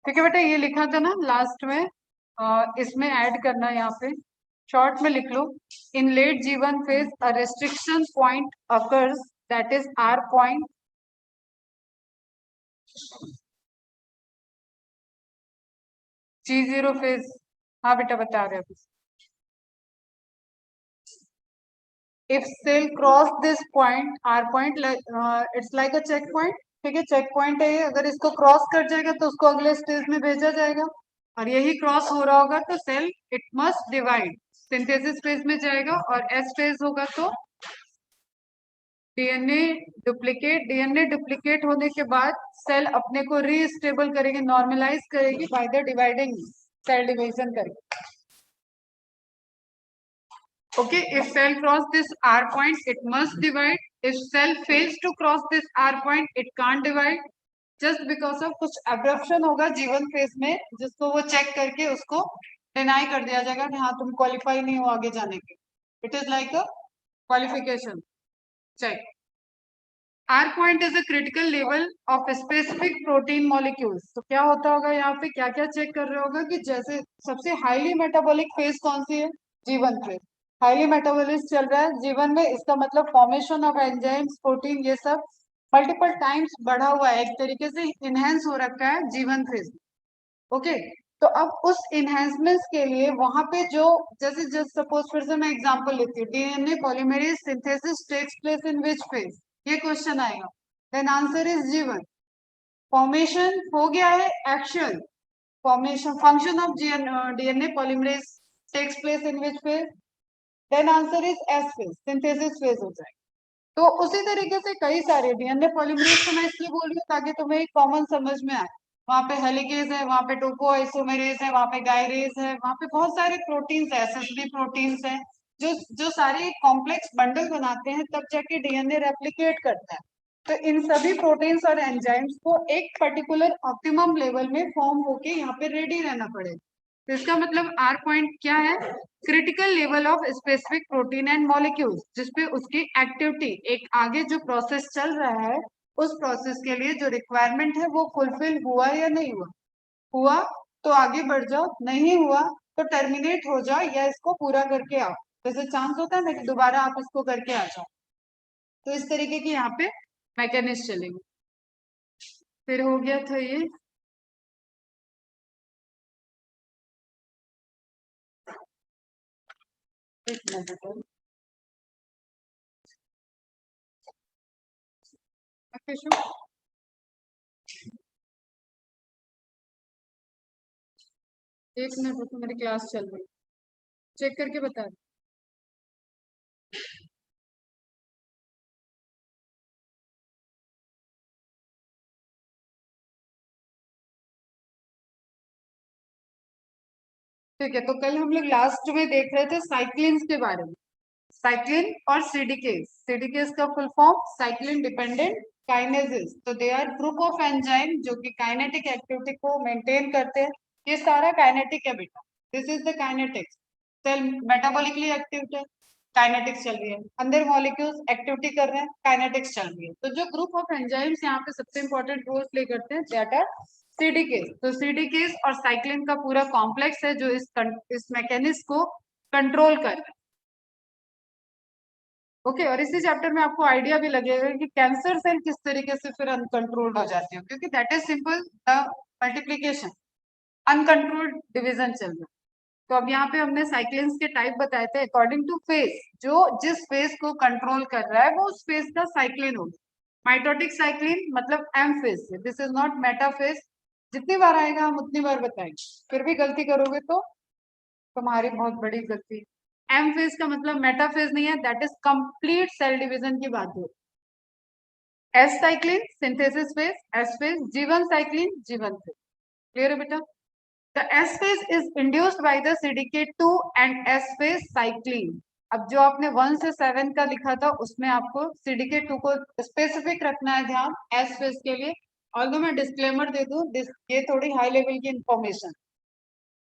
ठीक है बेटा, ये लिखा था ना लास्ट में, इसमें ऐड करना है यहाँ पे, शॉर्ट में लिख लो। In late G one phase a restriction point occurs, that is R point. G0 phase, हाँ बेटा बता रहे हो। If cell cross this point, R point, it's like a check point. ठीक है, चेक पॉइंट है ये, अगर इसको क्रॉस कर जाएगा तो उसको अगले स्टेज में भेजा जाएगा, और यही क्रॉस हो रहा होगा तो cell it must divide, synthesis phase में जाएगा, और एस फेज होगा तो डीएनए डुप्लीकेट। डीएनए डुप्लीकेट होने के बाद सेल अपने को रीस्टेबल करेगी, नॉर्मलाइज करेगी by the dividing, cell division करेगी। Okay, if cell cross this R point, it must divide. If cell fails to cross this R point, it can't divide. Just because of कुछ abruption होगा जीवन phase में, जिसको वो check करके उसको deny कर दिया जाएगा कि हाँ तुम क्वालिफाई नहीं हो आगे जाने के। It is like a qualification check. R point is a critical level of specific protein molecules. तो क्या होता होगा यहाँ पे, क्या क्या चेक कर रहे होगा कि जैसे सबसे हाईली मेटाबॉलिक फेज कौन सी है, जीवन फेज। हाईली मेटाबॉलिक चल रहा है जीवन में, इसका मतलब फॉर्मेशन ऑफ एंजाइम्स, प्रोटीन, ये सब मल्टीपल टाइम्स बढ़ा हुआ है, एक तरीके से इनहेंस हो रखा है जीवन फेज। ओके, तो अब उस इनहेंसमेंट के लिए वहां पे जो, जैसे जस्ट सपोज फिर से मैं एग्जांपल लेती हूँ, DNA polymerase synthesis takes place in which phase, ये क्वेश्चन आएगा। Then answer is G one. Formation हो गया है, action formation function of DNA polymerase takes place in which phase, then answer is S phase, synthesis phase हो जाएगा। तो उसी तरीके से कई सारे डीएनए पॉलीमरेज को मैं इसलिए बोल रही हूँ ताकि तुम्हें एक कॉमन समझ में आए। वहाँ पे हेलिकेज है, वहाँ पे टोको आइसोमेरेज है, वहाँ पे गायरेज है, वहाँ पे बहुत सारे प्रोटीन्स है, एसएसबी प्रोटीन्स है, जो जो सारे कॉम्प्लेक्स बंडल बनाते हैं, तब जाके डीएनए रेप्लिकेट करता है। तो इन सभी प्रोटीन्स और एंजाइम्स को एक पर्टिकुलर ऑप्टिमम लेवल में फॉर्म होके यहाँ पे रेडी रहना पड़ेगा। तो इसका मतलब आर पॉइंट क्या है, critical level of specific protein and molecules, जिसपे उसकी एक्टिविटी, एक आगे जो प्रोसेस चल रहा है उस प्रोसेस के लिए जो रिक्वायरमेंट है वो फुलफिल हुआ या नहीं हुआ। हुआ तो आगे बढ़ जाओ, नहीं हुआ तो टर्मिनेट हो जाओ या इसको पूरा करके आओ। जैसे चांस होता है ना कि दोबारा आप इसको करके आ जाओ। तो इस तरीके की यहाँ पे मैकेनिज्म चलेंगे। फिर हो गया था ये, एक मिनट एक मिनट रुको, मेरी क्लास चल रही, चेक करके बता। ठीक है, तो कल हम लोग लास्ट में देख रहे थे साइक्लिन्स के बारे में, साइक्लिन और सीडीकेस। सीडीकेस का full form cyclin dependent kinases. तो they are group of enzyme जो कि काइनेटिक एक्टिविटी को मेंटेन करते हैं। ये सारा काइनेटिक है बेटा, this is the kinetics. Cell metabolically active है, काइनेटिक्स चल रही है, अंदर मॉलिक्यूल्स एक्टिविटी कर रहे हैं, काइनेटिक्स चल रही है। तो जो ग्रुप ऑफ एंजाइम्स यहाँ पे सबसे इंपॉर्टेंट रोल प्ले करते हैं, दैट आर सीडीकेस। तो सीडीकेस और साइक्लिन का पूरा कॉम्प्लेक्स है जो इस मैकेनिज्म को कंट्रोल कर रहा है। ओके, और इसी चैप्टर में आपको आइडिया भी लगेगा कि कैंसर सेल किस तरीके से फिर अनकंट्रोल्ड हो जाती है, क्योंकि that is simple the multiplication, uncontrolled division चल रहा है। तो अब यहाँ पे हमने साइक्लिन्स के टाइप बताए थे अकॉर्डिंग टू फेज, जो जिस फेज को कंट्रोल कर रहा है वो उस फेज का साइक्लिन होगा। माइटोटिक साइक्लिन मतलब एम फेज से, दिस इज नॉट मेटाफेज। जितनी बार आएगा हम उतनी बार बताएंगे, फिर भी गलती करोगे तो तुम्हारी बहुत बड़ी गलती। एम फेज का मतलब मेटाफेज नहीं है, that is complete cell division की बात है। S cyclin synthesis phase, S phase, G one cyclin, G one phase. Clear है बेटा? The S phase is induced by the CDK2 and S phase cycline. अब जो आपने 1 से 7 का लिखा था उसमें आपको CDK2 को स्पेसिफिक रखना है ध्यान S phase के लिए। और मैं डिस्क्लेमर दे दूं, ये थोड़ी हाई लेवल की इंफॉर्मेशन,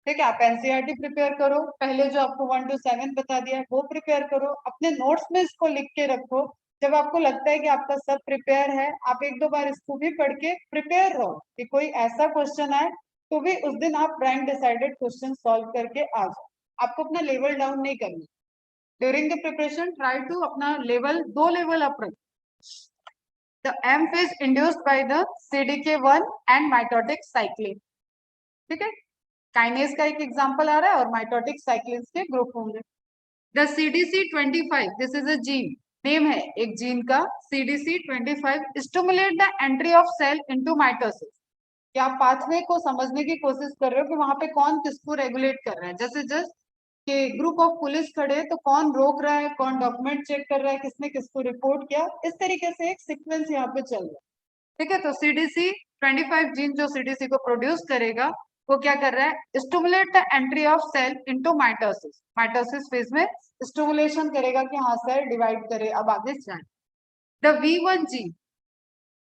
ठीक है। आप एनसीईआरटी प्रिपेयर करो, पहले जो आपको 1 to 7 बता दिया है वो प्रिपेयर करो, अपने नोट्स में इसको लिख के रखो। जब आपको लगता है कि आपका सब प्रिपेयर है, आप एक दो बार इसको भी पढ़ के प्रिपेयर रहो कि कोई ऐसा क्वेश्चन आए तो भी उस दिन आप रैंक डिसाइडेड क्वेश्चन सॉल्व करके आ जाओ, आपको अपना लेवल डाउन नहीं करना। During the preparation try to अपना लेवल 2 लेवल अप रख। The M phase induced by the CDK1 and mitotic cyclin. ठीक है, काइनेज का एक एग्जांपल आ रहा है और माइटोटिक साइक्लिन्स के ग्रुप होंगे। The CDC25, this is a gene, name है एक जीन का CDC25, stimulate the entry of cell into mitosis. क्या आप पाथवे को समझने की कोशिश कर रहे हो कि वहां पे कौन किसको रेगुलेट कर रहा है? जैसे जस्ट कि ग्रुप ऑफ पुलिस खड़े तो कौन रोक रहा है, कौन डॉक्यूमेंट चेक कर रहा है, किसने किसको रिपोर्ट किया, इस तरीके से एक सीक्वेंस यहाँ पे चल रहा है। ठीक है, तो CDC25 जीन जो CDC को प्रोड्यूस करेगा वो क्या कर रहा है? Stimulate the entry of cell into mitosis. Mitosis phase में स्टिमुलेशन करेगा कि हाँ सेल डिवाइड करे, अब आगे जाए। The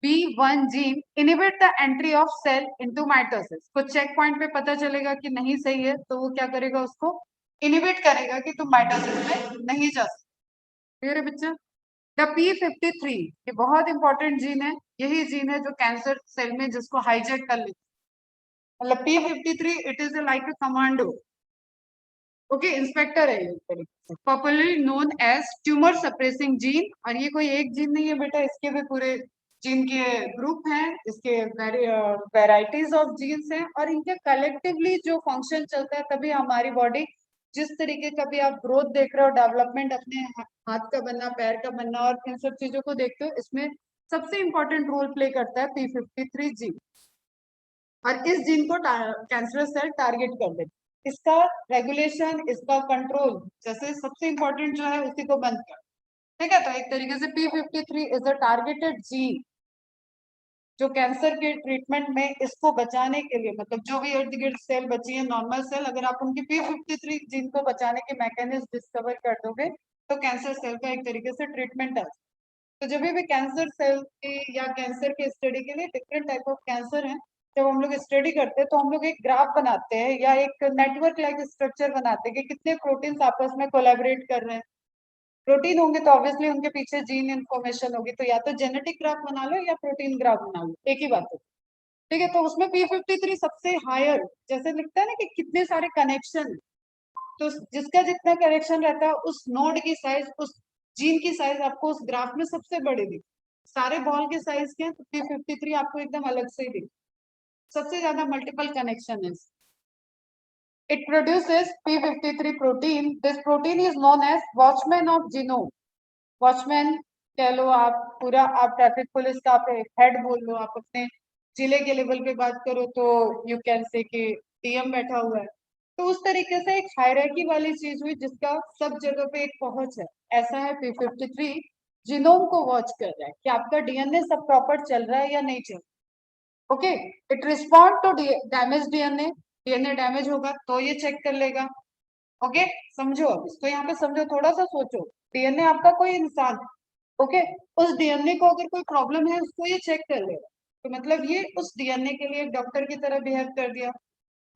V1 gene inhibit the entry of cell into mitosis. कुछ चेक पॉइंट पे पता चलेगा कि नहीं सही है तो वो क्या करेगा? उसको इनिबिट करेगा कि तुम माइटोसिस में नहीं जा सकते। क्लियर है बच्चा? द P53, ये बहुत इंपॉर्टेंट जीन है, यही जीन है जो कैंसर सेल में जिसको हाईजैक कर लेता है। मतलब P53 it is like a commando, okay, inspector है ये, popularly known as tumour suppressing gene. और ये कोई एक जीन नहीं है बेटा, इसके भी पूरे जीन के ग्रुप हैं, इसके वेराइटीज ऑफ जीन्स हैं और इनके कलेक्टिवली जो फंक्शन चलता है तभी हमारी बॉडी जिस तरीके का भी आप ग्रोथ देख रहे हो, डेवलपमेंट अपने हाथ का बनना, पैर का बनना और इन सब चीजों को देखते हो, इसमें सबसे इंपॉर्टेंट रोल प्ले करता है P53 जीन। और इस जीन को कैंसरस सेल टारगेट कर देते, इसका रेगुलेशन, इसका कंट्रोल, जैसे सबसे इंपॉर्टेंट जो है उसी को बंद कर। ठीक है, तो एक तरीके से P53 is a targeted gene जो कैंसर के ट्रीटमेंट में इसको बचाने के लिए, मतलब जो भी इर्द गिर्द सेल बची है नॉर्मल सेल, अगर आप उनकी P53 जीन को बचाने के मैकेनिज्म डिस्कवर कर दोगे तो कैंसर सेल का एक तरीके से ट्रीटमेंट है। तो जब भी कैंसर सेल के या कैंसर के स्टडी के लिए डिफरेंट टाइप ऑफ कैंसर है, जब हम लोग स्टडी करते हैं तो हम लोग एक ग्राफ बनाते हैं या एक नेटवर्क लाइक स्ट्रक्चर बनाते हैं कि कितने प्रोटीन्स आपस में कोलैबोरेट कर रहे हैं। प्रोटीन होंगे तो ऑब्वियसली उनके पीछे जीन इन्फॉर्मेशन होगी, तो या तो जेनेटिक ग्राफ बना लो या प्रोटीन ग्राफ बना लो, एक ही बात है। ठीक है, तो उसमें P53 सबसे हायर, जैसे लिखता है ना कि कितने सारे कनेक्शन, तो जिसका जितना कनेक्शन रहता है उस नोड की साइज, उस जीन की साइज आपको उस ग्राफ में सबसे बड़ी दिखे। सारे बॉल के साइज के हैं तो P53 आपको एकदम अलग से ही दिखे, सबसे ज्यादा मल्टीपल कनेक्शन है। It produces P53 protein. This protein is known as watchman of genome. Watchman कह लो आप, पूरा आप ट्रैफिक पुलिस का आप हेड बोल लो, आप अपने जिले के लेवल पे बात करो तो यू कैन से कि DM बैठा हुआ है। तो उस तरीके से एक हायरार्की वाली चीज हुई जिसका सब जगह पे एक पहुंच है, ऐसा है P53 जीनोम को वॉच कर रहा है कि आपका DNA सब प्रॉपर चल रहा है या नहीं चल रहा। Okay, it respond to damage DNA damage होगा तो ये चेक कर लेगा। ओके, समझो अब इसको, यहाँ पे समझो, थोड़ा सा सोचो। DNA आपका कोई इंसान, ओके, उस DNA को अगर कोई प्रॉब्लम है उसको ये चेक कर लेगा, तो मतलब ये उस DNA के लिए एक डॉक्टर की तरह बिहेव कर दिया।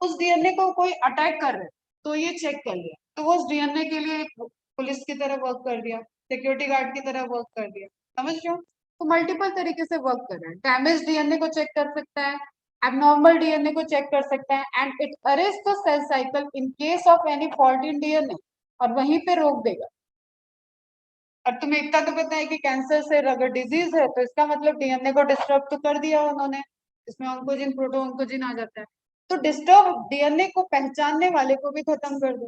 उस DNA को कोई अटैक कर रहा है तो ये चेक कर लिया, तो वो उस DNA के लिए एक पुलिस की तरह वर्क कर दिया, सिक्योरिटी गार्ड की तरह वर्क कर दिया। समझ रहे हो? तो मल्टीपल तरीके से वर्क कर रहा है। डैमेज DNA को चेक कर सकता है, एबनॉर्मल DNA को चेक कर सकता है, and it arrest the cell cycle in case of any fault in DNA, और वहीं पे रोक देगा। और तुम्हें इतना तो पता है कि कैंसर से अगर डिजीज है तो इसका मतलब DNA को डिस्टर्ब तो कर दिया उन्होंने, इसमें ऑन्कोजिन प्रोटो ऑन्कोजिन आ जाता है, तो डिस्टर्ब DNA को पहचानने वाले को भी खत्म कर दो,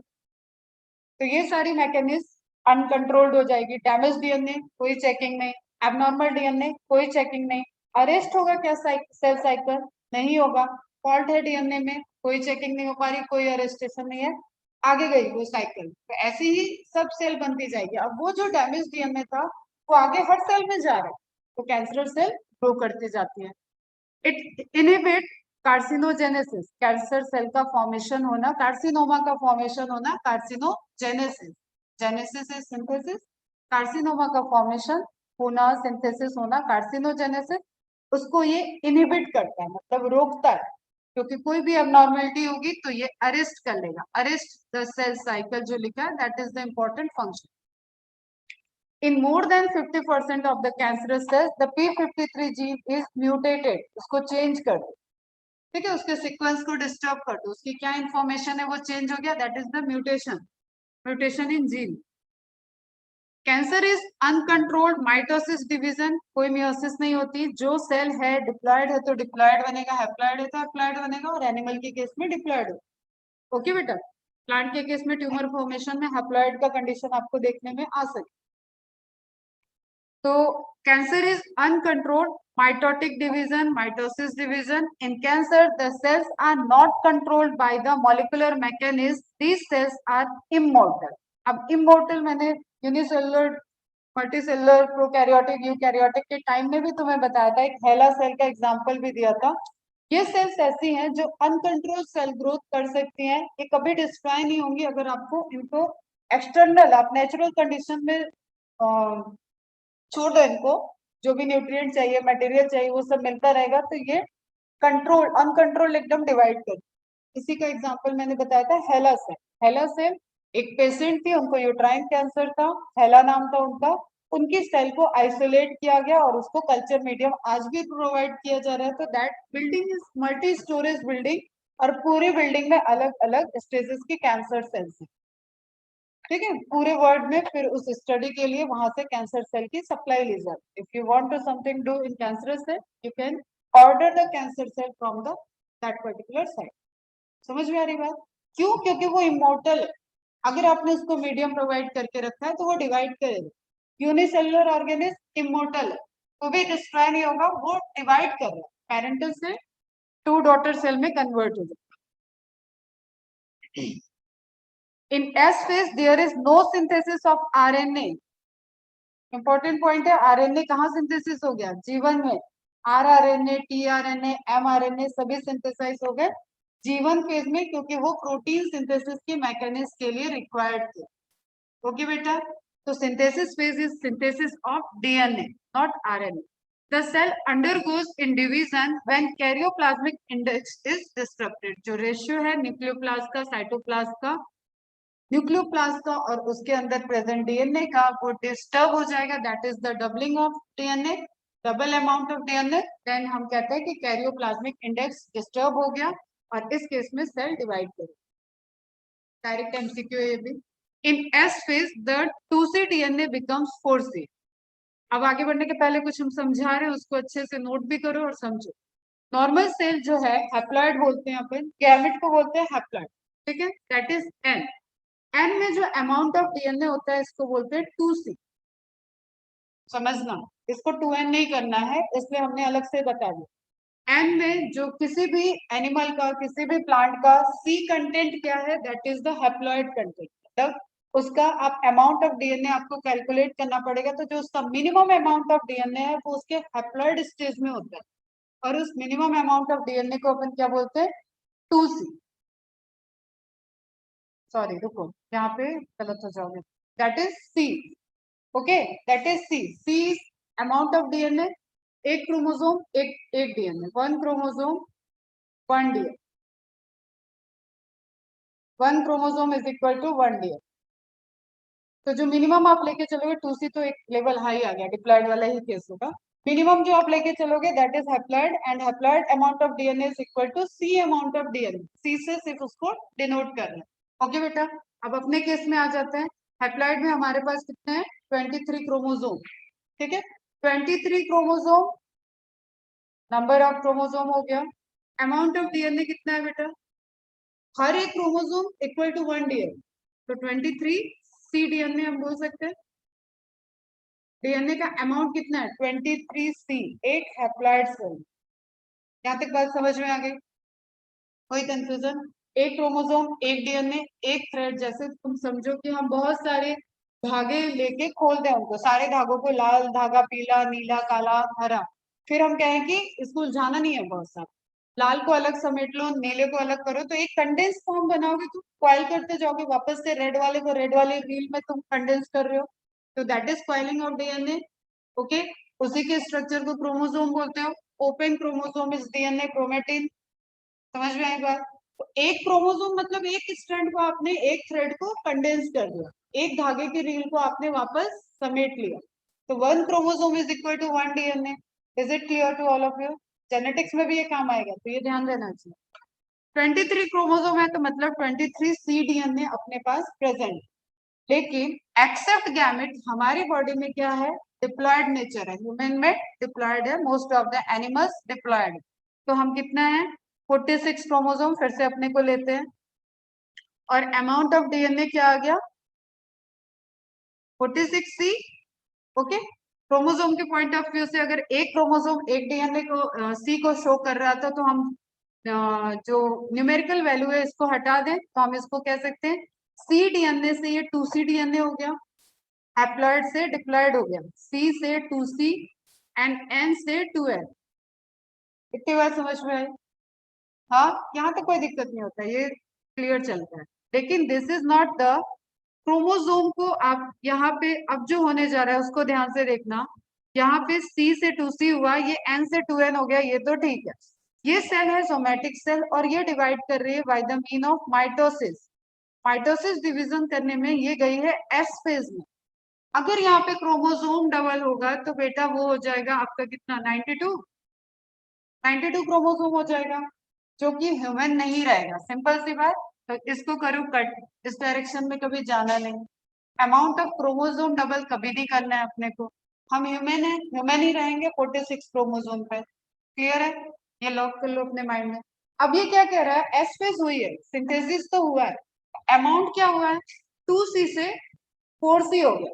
तो ये सारी मैकेनिज्म अनकंट्रोल्ड हो जाएगी। डैमेज DNA कोई चेकिंग नहीं, एबनॉर्मल DNA कोई चेकिंग नहीं, अरेस्ट होगा क्या सेल साइकिल? नहीं होगा। फॉल्ट है DNA में, कोई चेकिंग नहीं हो पा रही, कोई अरेस्टेशन नहीं है, आगे गई वो साइकिल। तो ऐसी ही सब सेल बनती जाएगी। अब वो जो डैमेज DNA था वो आगे हर सेल में जा रहा है, तो कैंसर सेल ग्रो करती जाती है। It inhibit carcinogenesis, cancer cell का फॉर्मेशन होना, कार्सिनोमा का फॉर्मेशन होना, carcinogenesis, genesis is synthesis, carcinoma का फॉर्मेशन होना, सिंथेसिस होना, कार्सिनोजेनेसिस, उसको ये इनहिबिट करता है, मतलब रोकता है, क्योंकि कोई भी अबनॉर्मलिटी होगी तो ये अरेस्ट कर लेगा। अरेस्ट द सेल साइकिल जो लिखा है, that is the important function. In more than 50% of the cancerous cells, the P53 gene is mutated. उसको चेंज कर दो। ठीक है, उसके सीक्वेंस को डिस्टर्ब कर दो, उसकी क्या इंफॉर्मेशन है वो चेंज हो गया, that is the mutation, mutation in gene. Cancer is uncontrolled mitosis division, कोई मियोसिस नहीं होती, जो सेल है डिप्लॉयड है तो डिप्लॉयड बनेगा, हैप्लॉयड है तो हैप्लॉयड बनेगा, और एनिमल के केस में डिप्लॉयड हो। ओके बेटा, प्लांट के केस में ट्यूमर फॉर्मेशन में हैप्लॉयड का कंडीशन आपको देखने में आ सके। तो cancer is uncontrolled mitotic division, mitosis division. In cancer, the cells are not controlled by the molecular mechanism. These cells are immortal. अब immortal मैंने यूनिसेलुलर, मल्टीसेलुलर, प्रोकैरियोटिक, यूकैरियोटिक के टाइम में भी तुम्हें बताया था, एक हेला सेल का एग्जांपल भी दिया था। ये सेल्स ऐसी हैं जो अनकंट्रोल सेल ग्रोथ कर सकती हैं, ये कभी डिस्ट्रॉय नहीं होंगी अगर आपको इनको एक्सटर्नल, आप नेचुरल कंडीशन में छोड़ दो, इनको जो भी न्यूट्रिएंट चाहिए, मटेरियल चाहिए, वो सब मिलता रहेगा, तो ये कंट्रोल अनकंट्रोल एकदम डिवाइड कर। इसी का एग्जांपल मैंने बताया था हेला सेल। हेला सेल एक पेशेंट थी, उनको यूट्राइन कैंसर था, हेला नाम था उनका, उनकी सेल को आइसोलेट किया गया और उसको कल्चर मीडियम आज भी प्रोवाइड किया जा रहा है। तो that building is multi storage building, और पूरी बिल्डिंग में अलग अलग स्टेजेस के कैंसर सेल्स हैं। ठीक है, पूरे वर्ल्ड में फिर उस स्टडी के लिए वहां से कैंसर सेल की सप्लाई ली जाती है। If you want to something do in cancer cell, you can order the cancer cell from the that particular site. समझ में आ रही बात? क्यों? क्योंकि वो इमोर्टल है। अगर आपने उसको मीडियम प्रोवाइड करके रखा है तो वो डिवाइड करेगा। यूनिसेलुलर ऑर्गेनिज्म इमोर्टल है, वो भी डिस्ट्रॉय नहीं होगा, वो डिवाइड कर रहा है, पेरेंटल से टू डॉटर सेल में कन्वर्ट हो जाएगा। In S phase, there is no synthesis of RNA. Important point है, आरएनए कहाँ सिंथेसिस हो गया? जीवन में आरआरएनए, टीआरएनए, एमआरएनए सभी सिंथेसाइज हो गए जीवन फेज में, क्योंकि वो प्रोटीन सिंथेसिस के मैकेनिज्म के लिए रिक्वायर्ड थे। ओके बेटा, तो synthesis phase is synthesis of DNA, not RNA. The cell undergoes in division when karyoplasmic index is disrupted. जो रेशियो है न्यूक्लियोप्लास्ट का, साइटोप्लास्ट का, न्यूक्लियोप्लास्ट का और उसके अंदर प्रेजेंट डीएनए का, वो डिस्टर्ब हो जाएगा, that is the doubling of DNA, double amount of DNA, then हम कहते हैं कि कैरियोप्लाज्मिक इंडेक्स डिस्टर्ब हो गया, और इस केस में सेल डिवाइड करेगा। डायरेक्ट एमसीक्यू ये भी। In S phase the 2C DNA becomes 4C। अब आगे बढ़ने के पहले कुछ हम समझा रहे हैं, उसको अच्छे से नोट भी करो और समझो। नॉर्मल सेल जो है हैप्लॉइड बोलते हैं अपन, गैमेट को बोलते हैं हैप्लॉइड, ठीक है, दैट इज एन। एन में जो अमाउंट ऑफ डीएनए होता है इसको बोलते हैं 2C। समझना, इसको 2N नहीं करना है, इसलिए हमने अलग से बता दिया। एन में जो किसी भी एनिमल का, किसी भी प्लांट का C कंटेंट क्या है, that is the haploid content. मतलब उसका आप अमाउंट ऑफ डीएनए आपको कैलकुलेट करना पड़ेगा, तो जो उसका मिनिमम अमाउंट ऑफ डीएनए है वो उसके हैप्लॉइड स्टेज में होता है, और उस मिनिमम अमाउंट ऑफ डीएनए को अपन क्या बोलते हैं? 2C। सॉरी रुको, यहाँ पे गलत हो जाओगे, that is C। Okay, that is C। C is amount of DNA, एक क्रोमोसोम एक DNA, one chromosome one DNA, one chromosome is equal to one DNA. तो जो मिनिमम आप लेके चलोगे 2C, तो एक लेवल हाई आ गया, डिप्लॉयड वाला ही केस होगा। मिनिमम जो आप लेके चलोगे that is haploid, and haploid amount of DNA is equal to C amount of DNA. C से सिर्फ उसको डिनोट करना है। ओके बेटा, अब अपने केस में आ जाते हैं। हैप्लॉइड में हमारे पास कितने हैं? 23 क्रोमोसोम, ठीक है, 23 क्रोमोसोम, नंबर ऑफ क्रोमोसोम हो गया। अमाउंट ऑफ डीएनए कितना है बेटा? हर एक chromosome equal to one DNA, तो 23C डीएनए हम बोल सकते हैं। डीएनए का अमाउंट कितना है? 23C, एक हैप्लॉइड सेल। यहाँ तक बात समझ में आ गई? कोई कंफ्यूजन? एक क्रोमोसोम एक डीएनए एक थ्रेड, जैसे तुम समझो कि हम बहुत सारे धागे लेके खोलते हैं उनको, सारे धागों को लाल धागा, पीला, नीला, काला, हरा, फिर हम कहें कि इसको उलझाना नहीं है बहुत सारा, लाल को अलग समेट लो, नीले को अलग करो, तो एक कंडेंस फॉर्म बनाओगे, तुम कॉइल करते जाओगे, वापस से रेड वाले को रेड वाले रील में तुम कंडेंस कर रहे हो, तो that is coiling of DNA. Okay, उसी के स्ट्रक्चर को क्रोमोसोम बोलते हो। Open chromosome is DNA chromatin. समझ में आई बात? तो एक क्रोमोसोम मतलब एक स्ट्रैंड को आपने, एक थ्रेड को कंडेंस कर दिया, एक धागे की रील को आपने वापस समेट लिया, तो one chromosome is equal to one DNA. Is it clear to all of you? Genetics में भी ये काम आएगा, तो ये ध्यान देना चाहिए। 23 क्रोमोसोम है तो मतलब 23 सी डीएनए अपने पास प्रेजेंट, लेकिन एक्सेप्ट गैमेट हमारी बॉडी में क्या है, डिप्लॉयड नेचर है। ह्यूमन में डिप्लॉयड है, most of the animals diploid. तो हम कितना है, 46 क्रोमोसोम फिर से अपने को लेते हैं, और अमाउंट ऑफ डीएनए क्या आ गया, 46 सी। ओके, क्रोमोसोम के पॉइंट ऑफ व्यू से अगर एक क्रोमोसोम एक डीएनए को सी को शो कर रहा था, तो हम जो न्यूमेरिकल वैल्यू है इसको हटा दें, तो हम इसको कह सकते हैं सी डीएनए से ये 2C डीएनए हो गया, हैप्लॉइड से डिप्लॉयड हो गया, C से 2C एंड N से 2N। इतनी बात समझ में आई? हाँ, यहाँ तक कोई दिक्कत नहीं होता, ये क्लियर चलता है। लेकिन this is not the chromosome को आप यहाँ पे अब जो होने जा रहा है उसको ध्यान से देखना। यहाँ पे C से 2C हुआ, ये N से 2N हो गया, ये तो ठीक है। ये सेल है सोमैटिक सेल, और ये डिवाइड कर रही है by the mean of mitosis. Mitosis division करने में ये गई है एस फेज में। अगर यहाँ पे क्रोमोसोम डबल होगा तो बेटा वो हो जाएगा आपका कितना, 92 क्रोमोसोम हो जाएगा, जो कि ह्यूमन नहीं रहेगा। सिंपल सी बात। तो इसको करो कट, इस डायरेक्शन में कभी जाना नहीं। अमाउंट ऑफ क्रोमोसोम डबल कभी नहीं करना है अपने को। हम ह्यूमन है, ह्यूमन ही रहेंगे 46 क्रोमोसोम पे। क्लियर है? ये लॉक कर लो अपने माइंड में। अब ये क्या कह रहा है, एस फेज हुई है, सिंथेसिस तो हुआ है, अमाउंट क्या हुआ है, 2C से 4C हो गया,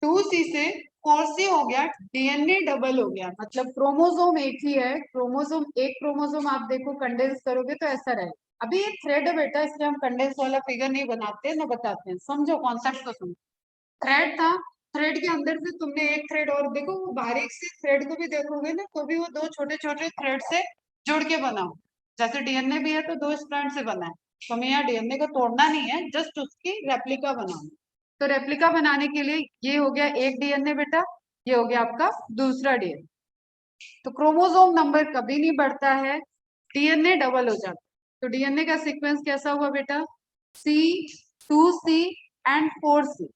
2C से 4C हो गया, डीएनए डबल हो गया। मतलब क्रोमोसोम एक ही है, क्रोमोसोम एक क्रोमोसोम आप देखो कंडेंस करोगे तो ऐसा रहेगा। अभी ये थ्रेड है बेटा, इसलिए हम कंडेंस वाला फिगर नहीं बनाते ना बताते हैं, समझो कॉन्सेप्ट को समझो। थ्रेड था, थ्रेड के अंदर से तुमने एक थ्रेड और देखो, वो बारीक से थ्रेड को भी देखोगे ना तो भी वो दो छोटे छोटे थ्रेड से जुड़ के बना हो। जैसे डीएनए भी है तो दो स्ट्रैंड से बना है, तो हमें यहाँ डीएनए को तोड़ना नहीं है, जस्ट उसकी रेप्लिका बनाना। तो रेप्लिका बनाने के लिए ये हो गया एक डीएनए बेटा, ये हो गया आपका दूसरा डीएनए। तो क्रोमोसोम नंबर कभी नहीं बढ़ता है, डीएनए डबल हो जाता है। तो डीएनए का सीक्वेंस कैसा हुआ बेटा, C, 2C एंड 4C।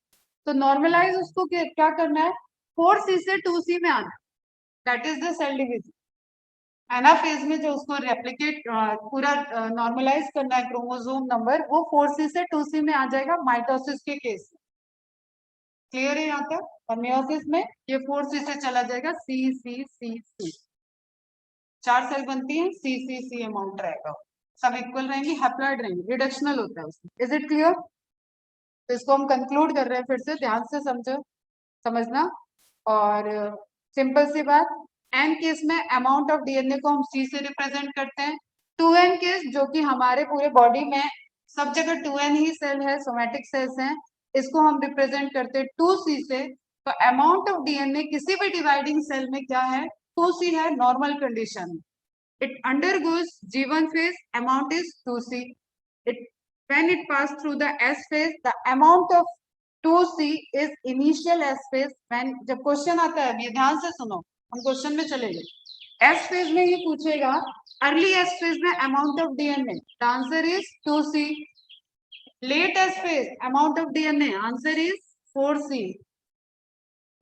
तो नॉर्मलाइज उसको क्या करना है, 4C से 2C में आना, that is the cell division. Anaphase में जो उसको रेप्लिकेट पूरा नॉर्मलाइज करना है क्रोमोसोम नंबर, वो 4C से 2C में आ जाएगा माइटोसिस के केस में। क्लियर है यहाँ तक? और मियोसिस में ये 4C से चला जाएगा C C C C, 4 cell बनती है, C C C अमाउंट रहेगा, सब इक्वल रहेंगी, हैप्लॉइड रहेंगी, रिडक्शनल होता है उसमें। Is it clear? तो इसको हम कंक्लूड कर रहे हैं, फिर से ध्यान से समझो, समझना। और सिंपल सी बात, एन केस में अमाउंट ऑफ डीएनए को हम C से रिप्रेजेंट करते हैं। 2N केस, जो कि हमारे पूरे बॉडी में सब जगह 2N ही सेल है, सोमैटिक सेल्स हैं, इसको हम रिप्रेजेंट करते हैं 2C से। तो अमाउंट ऑफ डीएनए किसी भी डिवाइडिंग सेल में क्या है, 2C है normal condition. It undergoes G1 phase, amount is 2C. When it passed through the S phase, the amount of 2C is initial S phase. When जब question आता है, ये ध्यान से सुनो, हम क्वेश्चन में चले गए। S phase में ये पूछेगा अर्ली S phase में amount of DNA, the answer is 2C। Late S phase amount of DNA, answer is 4C।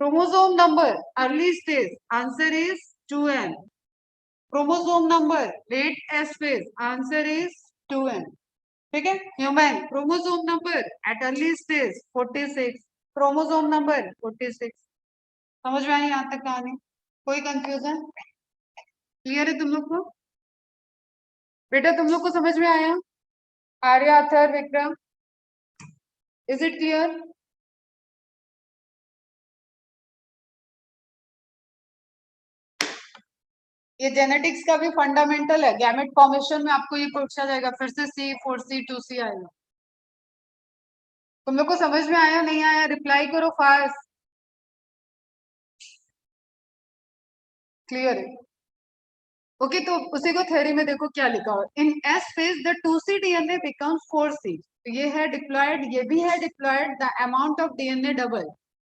Chromosome number early stage, answer is 2N। Chromosome number late S phase, answer is 2N। ठीक है, human chromosome number at early stage 46, chromosome number 46। समझ में आई यहाँ तक कहानी? कोई confusion? Clear है तुम लोग को? बेटा तुम लोग को समझ में आया? Arya, Athar, Vikram, is it clear? ये जेनेटिक्स का भी फंडामेंटल है, गैमेट फॉर्मेशन में आपको ये पूछा जाएगा, फिर से C4C 2C आएगा। तुम लोग को समझ में आया नहीं आया, रिप्लाई करो फास्ट। क्लियर है? ओके, तो उसी को थ्योरी में देखो क्या लिखा हो, in S phase the 2C DNA becomes 4C। तो ये है डिप्लॉयड, ये भी है diploid, the amount of DNA double.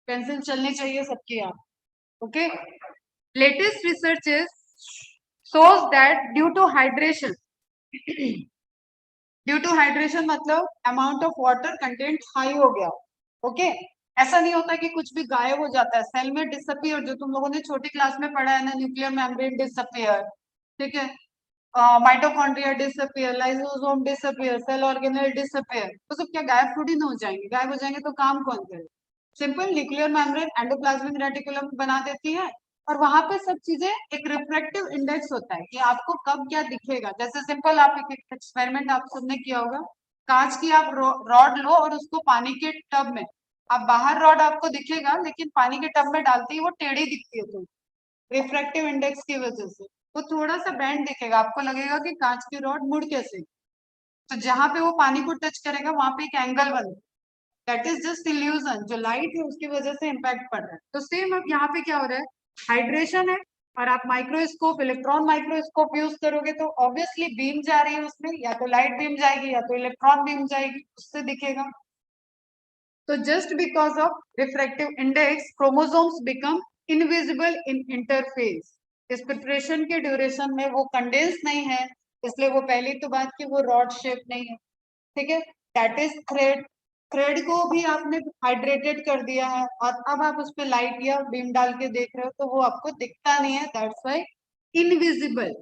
Pencil चलनी चाहिए सबकी यहाँ। Okay, latest research shows that due to hydration due to hydration मतलब amount of water content high हो गया। ओके, ऐसा नहीं होता कि कुछ भी गायब हो जाता है, सेल में डिसअपियर, जो तुम लोगों ने छोटी क्लास में पढ़ा है ना, न्यूक्लियर मेम्ब्रेन डिसअपियर, ठीक है, mitochondria disappear, lysosome disappear, cell organelle disappear, तो सब क्या गायब थोड़ी ना हो जाएंगे, गायब हो जाएंगे तो काम कौन करे? Simple nuclear membrane endoplasmic reticulum बना देती है, और वहां पे सब चीजें, एक रिफ्रैक्टिव इंडेक्स होता है कि आपको कब क्या दिखेगा। जैसे सिंपल आप एक एक्सपेरिमेंट आप सबने किया होगा, कांच की आप रॉड लो और उसको पानी के टब में, आप बाहर रॉड आपको दिखेगा लेकिन पानी के टब में डालते ही वो टेढ़ी दिखती है, तो रिफ्रैक्टिव इंडेक्स की वजह से वो थोड़ा सा बैंड दिखेगा, आपको लगेगा कि कांच की रॉड मुड़ कैसे, तो जहां पे वो पानी को टच करेगा वहां पे एक एंगल बनेगा, दैट इज जस्ट इल्यूजन, जो लाइट है उसकी वजह से इम्पैक्ट पड़ रहा है। तो सेम अब यहाँ पे क्या हो रहा है, हाइड्रेशन है, और आप माइक्रोस्कोप, इलेक्ट्रॉन माइक्रोस्कोप यूज करोगे तो ऑब्वियसली बीम जा रही है उसमें, या तो लाइट बीम जाएगी या तो इलेक्ट्रॉन बीम जाएगी, उससे दिखेगा। तो just because of refractive index chromosomes become invisible in interface. इस प्रिपरेशन के ड्यूरेशन में वो कंडेंस नहीं है, इसलिए वो पहली तो बात की वो रॉड शेप नहीं है, ठीक है, दैट इज थ्रेड। थ्रेड को भी आपने हाइड्रेटेड कर दिया है, और अब आप उस पर लाइट या बीम डाल के देख रहे हो तो वो आपको दिखता नहीं है, दैट्स वाई इनविजिबल।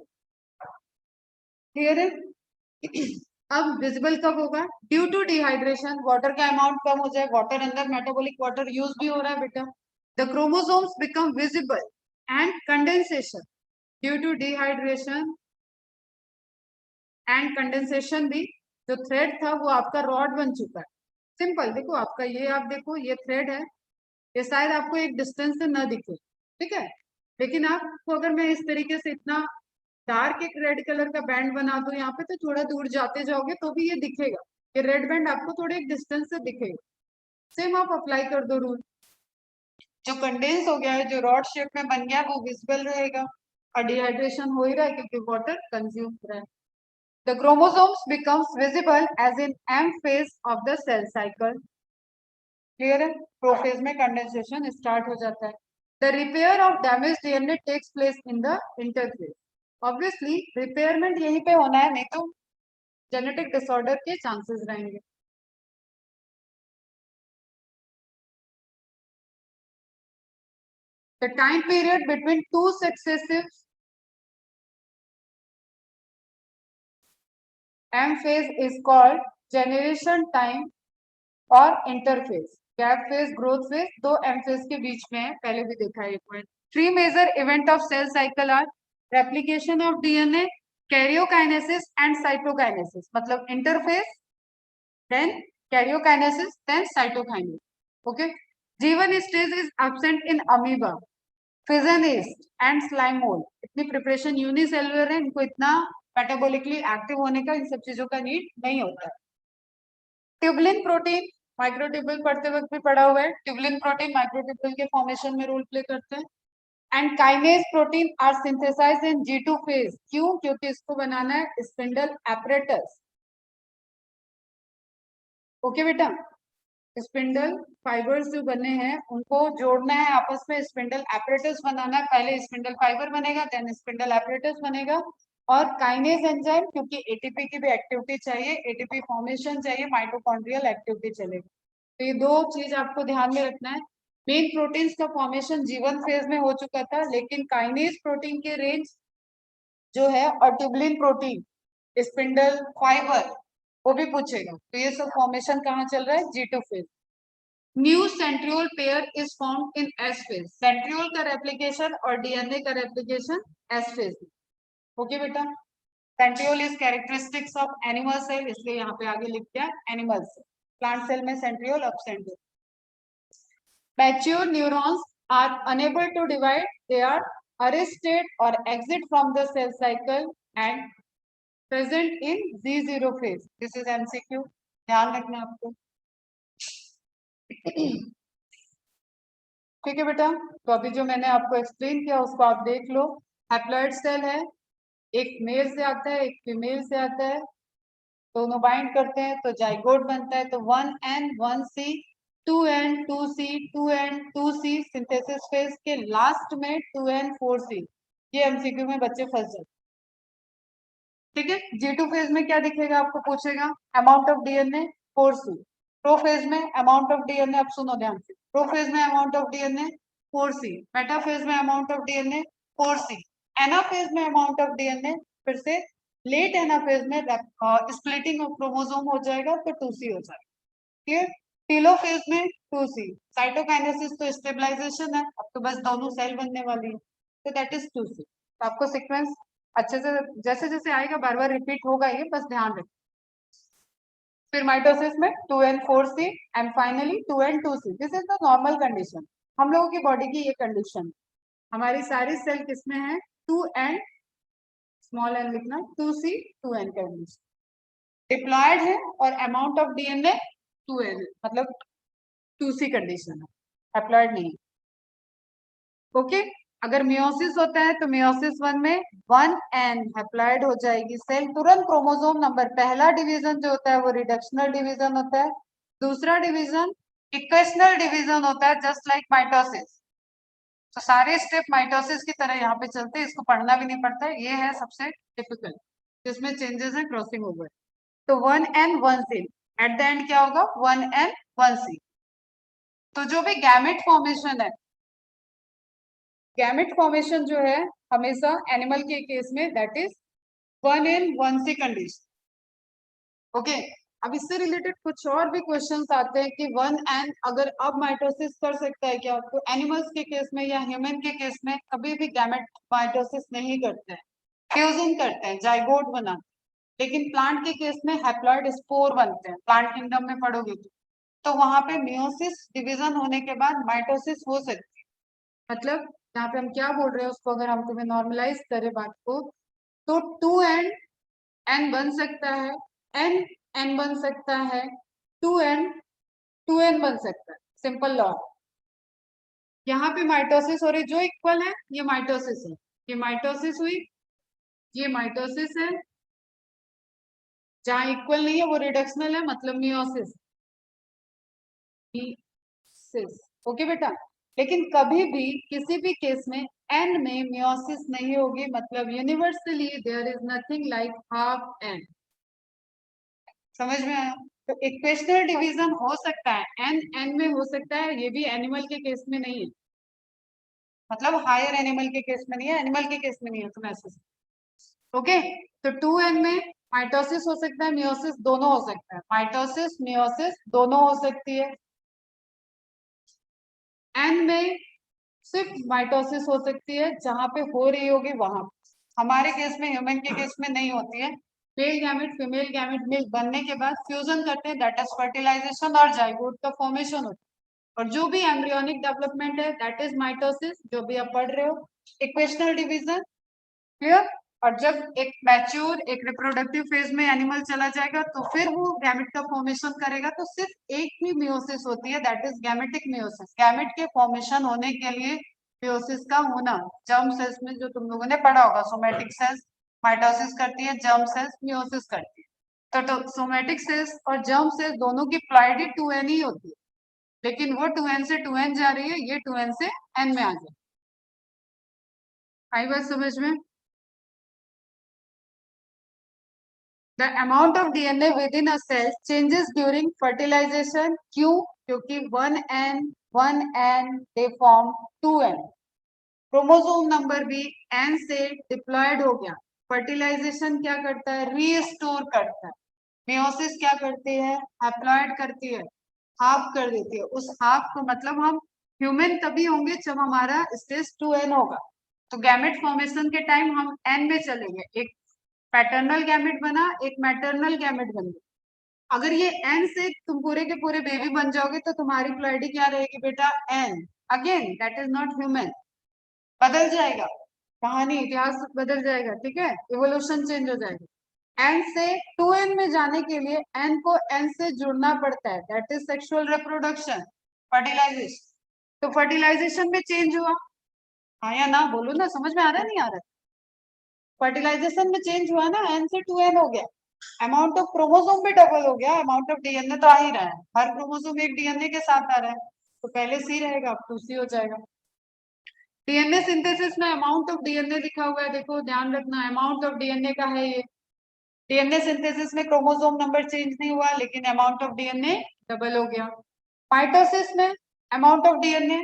क्लियर है? अब विजिबल कब होगा? ड्यू टू डिहाइड्रेशन, वाटर का अमाउंट कम हो जाए, वाटर अंदर मेटाबॉलिक वाटर यूज भी हो रहा है बेटा, the chromosomes become visible, and condensation, due to dehydration and condensation भी, जो थ्रेड था वो आपका रॉड बन चुका है। सिंपल देखो, आपका ये, आप देखो ये थ्रेड है, ये शायद आपको एक डिस्टेंस से न दिखे, ठीक है, लेकिन आपको अगर मैं इस तरीके से इतना डार्क एक रेड कलर का बैंड बना दो यहाँ पे, तो थोड़ा दूर जाते जाओगे तो भी ये दिखेगा, ये रेड बैंड आपको थोड़े एक डिस्टेंस से दिखेगा। सेम आप अप्लाई कर दो रूल, जो कंडेंस हो गया है, जो रॉड शेप में बन गया वो विजिबल रहेगा, और डिहाइड्रेशन हो ही रहा है क्योंकि वाटर कंज्यूम हो रहा है। The chromosomes becomes visible as in M phase of the cell cycle. Clear है? प्रोफेज में कंडेंसेशन स्टार्ट हो जाता है। The repair of damage DNA takes place in the interphase. Obviously repairment यहीं पे होना है, नहीं तो जेनेटिक डिसऑर्डर के चांसेस रहेंगे। The time period between two successive M phase is called generation time और interphase. Gap phase, growth phase, दो एम फेज के बीच में है, पहले भी देखा है ये point. Three major event of cell cycle are replication of DNA, karyokinesis and cytokinesis, मतलब interphase, then karyokinesis, then cytokinesis. Okay, G one stage is absent in amoeba, फिजनिस्ट एंड स्लाइम मोल्ड। इतनी प्रिपरेशन यूनिसेलुलर है, इनको इतना metabolically active होने का, इन सब चीजों का नीड नहीं होता है। ट्यूबलिन प्रोटीन, माइक्रोट्यूबुल पढ़ते वक्त भी पढ़ा हुआ है, ट्यूबलिन प्रोटीन माइक्रोट्यूबुल के फॉर्मेशन में रोल प्ले करते हैं। And kinase protein are synthesised in G2 phase. क्यों? क्योंकि इसको बनाना है स्पिंडल एपरेटस। ओके बेटा, स्पिंडल फाइबर्स जो बने हैं उनको जोड़ना है आपस में, स्पिंडल एपरेटस बनाना है, पहले स्पिंडल फाइबर बनेगा, देन स्पिंडल एपरेटस बनेगा। और काइनेज एंजाइम, क्योंकि एटीपी की भी एक्टिविटी चाहिए, एटीपी फॉर्मेशन चाहिए, माइटोकॉन्ड्रियल एक्टिविटी चलेगी, तो ये दो चीज आपको ध्यान में रखना है। मेन प्रोटीन्स का फॉर्मेशन जीवन फेज में हो चुका था, लेकिन काइनेज प्रोटीन के रेंज जो है, और ट्यूबलिन प्रोटीन, स्पिंडल फाइबर, वो भी पूछेगा, तो ये सब फॉर्मेशन कहाँ चल रहा है? G2 phase. New centriole pair is formed in S phase. Centriole का रेप्लिकेशन और डीएनए का रेप्लिकेशन एस फेज में। ओके बेटा, centriole is characteristics of animal cell, इसलिए यहाँ पे आगे लिख दिया एनिमल सेल। प्लांट सेल में सेंट्रियोल, अब centriole. Mature neurons are unable to divide, they are arrested or exit from the cell cycle and present in Z0 phase. This is MCQ, ध्यान रखना आपको। ठीक है बेटा, तो अभी जो मैंने आपको एक्सप्लेन किया उसको आप देख लो। हैप्लॉइड सेल है, एक मेल से आता है, एक फीमेल से आता है, दोनों बाइंड करते हैं तो जाइगोट बनता है, तो 1N 1C 2N 2C 2N 2C, synthesis phase के लास्ट में 2N 4C। ये एमसीक्यू में बच्चे फंस जाते। ठीक है, G2 फेज में क्या दिखेगा आपको? पूछेगा amount of DNA 4C। Prophase में अमाउंट ऑफ डीएनए, अब सुनो ध्यान से, प्रोफेज में amount of DNA 4c, metaphase में amount of DNA 4c, anaphase में अमाउंट ऑफ डीएनए, फिर से लेट एनाफेज में स्प्लिटिंग ऑफ क्रोमोसोम हो जाएगा तो 2c हो जाएगा। क्लियर? टेलोफेज में 2c, साइटोकाइनेसिस तो स्टेबलाइजेशन है, अब तो बस दोनों सेल बनने वाली है, तो दैट इज 2c। तो आपको सीक्वेंस अच्छे से जैसे जैसे आएगा बार बार रिपीट होगा, ये बस ध्यान रखें। फिर माइटोसिस में 2n4c and finally 2n2c। This is the normal condition, हम लोगों की बॉडी की ये कंडीशन। हमारी सारी सेल किसमें है? 2n, स्मॉल n लिखना, 2c 2n कंडीशन डिप्लॉयड है और अमाउंट ऑफ डीएनए 2n, मतलब 2c कंडीशन है, एप्लॉयड नहीं। ओके, अगर मियोसिस होता है तो मियोसिस 1 में 1n हैप्लॉइड हो जाएगी सेल, तुरंत क्रोमोसोम नंबर, पहला डिवीजन जो होता है वो रिडक्शनल डिवीजन होता है, दूसरा डिवीजन इक्वेशनल डिवीजन होता है, जस्ट लाइक माइटोसिस। तो सारे स्टेप माइटोसिस की तरह यहाँ पे चलते हैं, इसको पढ़ना भी नहीं पड़ता है, ये है सबसे टिपिकल जिसमें चेंजेस है क्रॉसिंग ओवर। तो 1n 1c, at the end क्या होगा? 1n 1c। तो जो भी गैमेट फॉर्मेशन है, गैमेट फॉर्मेशन जो है हमेशा एनिमल के केस में that is 1n 1c condition. Okay, अब इससे रिलेटेड कुछ और भी क्वेश्चंस आते हैं कि 1n अगर अब माइटोसिस कर सकता है क्या? तो एनिमल्स के केस में या ह्यूमन के केस में कभी भी गैमेट माइटोसिस नहीं करते हैं, फ्यूजन करते हैं, जाइगोट बनाते हैं। लेकिन प्लांट के केस में हैप्लॉइड स्पोर बनते हैं, प्लांट किंगडम में पढ़ोगे तो वहां पे मियोसिस डिवीजन होने के बाद माइटोसिस हो सकती है। मतलब यहाँ पे हम क्या बोल रहे हैं उसको अगर हम तुम्हें नॉर्मलाइज करें बात को, तो 2n n बन सकता है, n n बन सकता है, 2n 2n बन सकता है, सिंपल लॉ। यहाँ पे माइटोसिस हो रही, जो इक्वल है ये माइटोसिस है, ये माइटोसिस हुई, ये माइटोसिस है, जहां इक्वल नहीं है वो रिडक्शनल है, मतलब मियोसिस। ओके बेटा, लेकिन कभी भी किसी भी केस में n में मियोसिस नहीं होगी, मतलब universally there is nothing like half n। समझ में आया? तो इक्वेशनल डिवीजन हो सकता है, n n में हो सकता है, ये भी एनिमल के केस में नहीं है, मतलब हायर एनिमल के केस में नहीं है, एनिमल के केस में नहीं है, तुम ऐसे। ओके, तो 2n में माइटोसिस हो सकता है, मियोसिस दोनों हो सकता है, माइटोसिस मियोसिस दोनों हो सकती है। n में सिर्फ माइटोसिस हो सकती है, जहां पे हो रही होगी वहां। हमारे केस में, ह्यूमन के केस में नहीं होती है। मेल गैमेट फीमेल गैमेट मिल बनने के बाद फ्यूजन करते हैं, दैट इज फर्टिलाइजेशन और जाइगोट का फॉर्मेशन होता है। और जो भी एम्ब्रियोनिक डेवलपमेंट है दैट इज माइटोसिस, जो भी आप पढ़ रहे हो, इक्वेशनल डिवीजन। क्लियर? और जब एक मैच्योर, एक रिप्रोडक्टिव फेज में एनिमल चला जाएगा तो फिर वो गैमेट का फॉर्मेशन करेगा, तो सिर्फ एक ही मियोसिस होती है, that is gametic meiosis. Gamete के फॉर्मेशन होने के लिए मियोसिस का होना, जर्म सेल्स में जो तुम लोगों ने पढ़ा होगा, सोमेटिक सेल्स माइटोसिस करती है, जर्म सेल्स मियोसिस करती है। तो सोमेटिक सेल्स और जर्म सेल्स दोनों की प्लाइडी 2n ही होती है, लेकिन वो 2n से 2n जा रही है, ये 2n से n में आ जाए। आई बात समझ में? The amount of DNA within a cell changes during fertilization. क्यों? क्योंकि 1n they form 2n। Chromosome number भी n से डिप्लॉयड हो गया। फर्टिलाइजेशन क्या करता है? रीस्टोर करता है। मियोसिस क्या करती है? हैप्लॉइड करती है, हाफ कर देती है। उस हाफ को मतलब हम ह्यूमन तभी होंगे जब हमारा स्टेज 2n होगा। तो गैमेट फॉर्मेशन के टाइम हम n में चलेंगे, एक पैटर्नल गैमेट बना, एक मैटरनल गैमेट बन गया। अगर ये n से तुम पूरे के पूरे बेबी बन जाओगे तो तुम्हारी प्लॉइडी क्या रहेगी बेटा? n। Again that is not human, बदल जाएगा, कहानी इतिहास बदल जाएगा, ठीक है, इवोल्यूशन चेंज हो जाएगा। n से 2n में जाने के लिए n को n से जुड़ना पड़ता है, that is sexual reproduction, fertilization. तो फर्टिलाइजेशन में चेंज हुआ, हाँ या ना बोलो ना, समझ में आ रहा है नहीं आ रहा? फर्टिलाइजेशन में चेंज हुआ ना, n से 2n हो गया, अमाउंट ऑफ क्रोमोसोम भी डबल हो गया, अमाउंट ऑफ डीएनए तो आ ही रहा है, हर क्रोमोसोम एक डीएनए के साथ आ रहा है, तो पहले सी रहेगा अब 2c हो जाएगा। डीएनए सिंथेसिस में अमाउंट ऑफ डीएनए लिखा हुआ है, देखो ध्यान रखना, अमाउंट ऑफ डीएनए का है ये। डीएनए सिंथेसिस में क्रोमोसोम नंबर चेंज नहीं हुआ, लेकिन अमाउंट ऑफ डीएनए डबल हो गया। माइटोसिस में amount of DNA,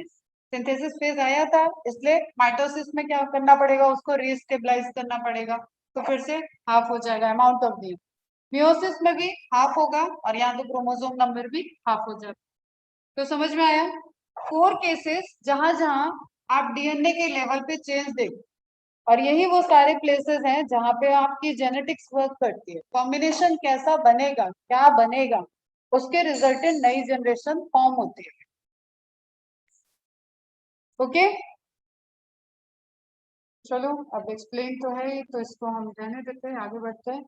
synthesis phase आया था, इसलिए माइटोसिस में क्या करना पड़ेगा, उसको रीस्टेबलाइज करना पड़ेगा, तो फिर से हाफ हो जाएगा अमाउंट ऑफ डीएनए। मियोसिस में भी हाफ होगा और यहाँ पे क्रोमोसोम नंबर भी हाफ हो जाएगा। तो समझ में आया? 4 केसेस जहां जहां आप डीएनए के लेवल पे चेंज देखो, और यही वो सारे प्लेसेस हैं जहां पे आपकी जेनेटिक्स वर्क करती है। कॉम्बिनेशन कैसा बनेगा, क्या बनेगा, उसके रिजल्टेंट नई जनरेशन फॉर्म होती है। ओके, चलो अब एक्सप्लेन तो है ही, तो इसको हम रहने देते हैं, आगे बढ़ते हैं।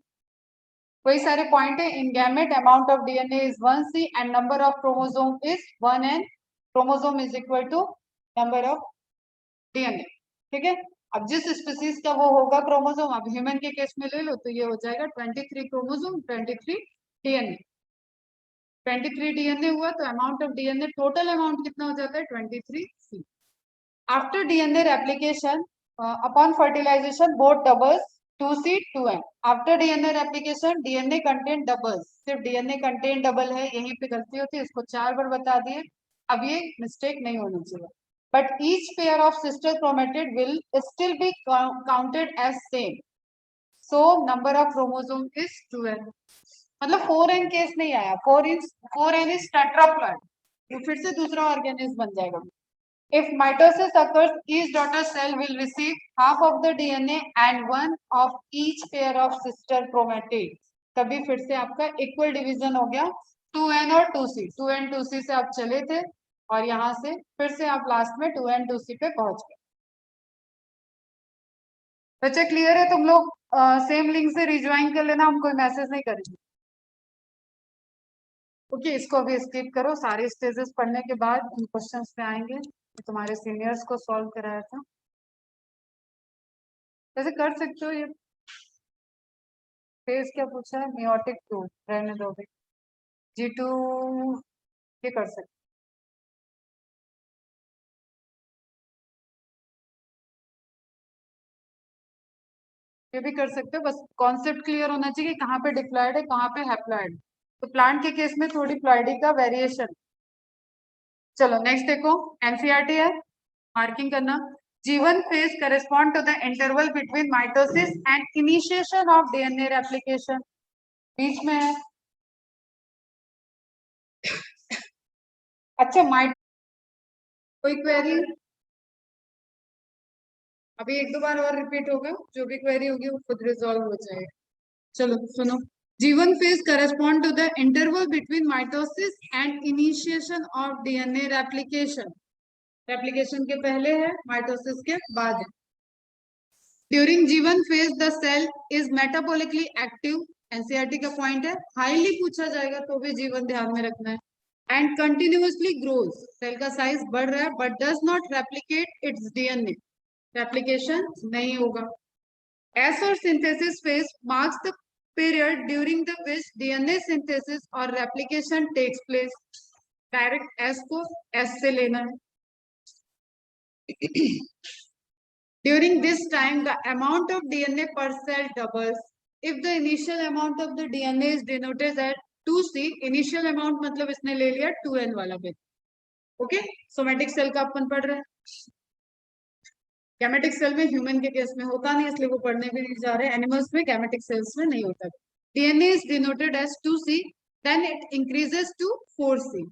वही सारे पॉइंट है। In gamete amount of DNA is 1C and number of chromosome is 1N। Chromosome is equal to number of DNA. ठीक है, अब जिस स्पीसीज का वो होगा क्रोमोसोम, अब ह्यूमन के केस में ले लो तो ये हो जाएगा 23 क्रोमोसोम 23 डीएनए। 23 डीएनए हुआ तो amount of DNA total amount कितना हो जाता है 23C। After DNA replication upon fertilization both doubles 2C 2N। After DNA replication DNA content doubles, सिर्फ डीएनए कंटेंट डबल है, यहीं पे गलती होती है, इसको 4 बार बता दिए, अब ये मिस्टेक नहीं होनी चाहिए। But each pair of sister chromatid will still be counted as same. So number of chromosome is 2N. मतलब 4N केस नहीं आया, 4N is tetraploid, ये फिर से दूसरा ऑर्गेनिज्म बन जाएगा। If mitosis occurs, each daughter cell will receive half of the DNA and one of each pair of sister chromatids. तभी फिर से आपका इक्वल डिवीजन हो गया 2N और 2C। 2N 2C से आप चले थे और यहाँ से फिर से आप लास्ट में 2N 2C पे पहुंच गए। बच्चे क्लियर है? तुम लोग सेम लिंक से रिज्वाइन कर लेना, हम कोई मैसेज नहीं करेंगे। ओके, इसको अभी स्किप करो, सारे स्टेजेस पढ़ने के बाद इन क्वेश्चंस पे आएंगे तो तुम्हारे सीनियर्स को सॉल्व कराया था, वैसे कर सकते हो। ये फेज क्या पूछा है, मियोटिक 2 रहने दोगे, G2 ये कर सकते, ये भी कर सकते हो, बस कॉन्सेप्ट क्लियर होना चाहिए कि कहाँ पे डिप्लॉयड है कहाँ पे हैप्लॉयड। तो प्लांट के केस में थोड़ी प्लॉयडी का वेरिएशन। चलो नेक्स्ट देखो, एनसीईआरटी है, मार्किंग करना। G1 phase correspond to the interval between mitosis and initiation of DNA replication। बीच में है। अच्छा, माइट कोई क्वेरी? अभी एक दो बार और रिपीट होगा, जो भी क्वेरी होगी वो खुद रिजॉल्व हो जाएगा। चलो सुनो, G1 phase correspond to the interval between mitosis and initiation of DNA replication। Replication के पहले है, माइटोसिस के बाद है। During G1 phase the cell is metabolically active। NCERT का पॉइंट है, हाईली पूछा जाएगा तो भी G1 ध्यान में रखना है। एंड कंटिन्यूअसली ग्रोज, सेल का साइज बढ़ रहा है but does not replicate its DNA, replication नहीं होगा। एस और synthesis phase marks the period during the which DNA synthesis और replication takes place. Direct S को एस से लेना है। During this time, the amount of DNA per cell doubles. If the initial amount of the DNA is denoted as 2C, initial amount मतलब इसने ले लिया 2N वाला बिट। ओके, सोमेटिक सेल का अपन पढ़ रहे हैं, गैमेटिक सेल में ह्यूमन के केस में होता नहीं, इसलिए वो पढ़ने भी नहीं जा रहे। एनिमल्स में गैमेटिक सेल्स में नहीं होता। DNA is denoted as 2C, then it increases to 4C.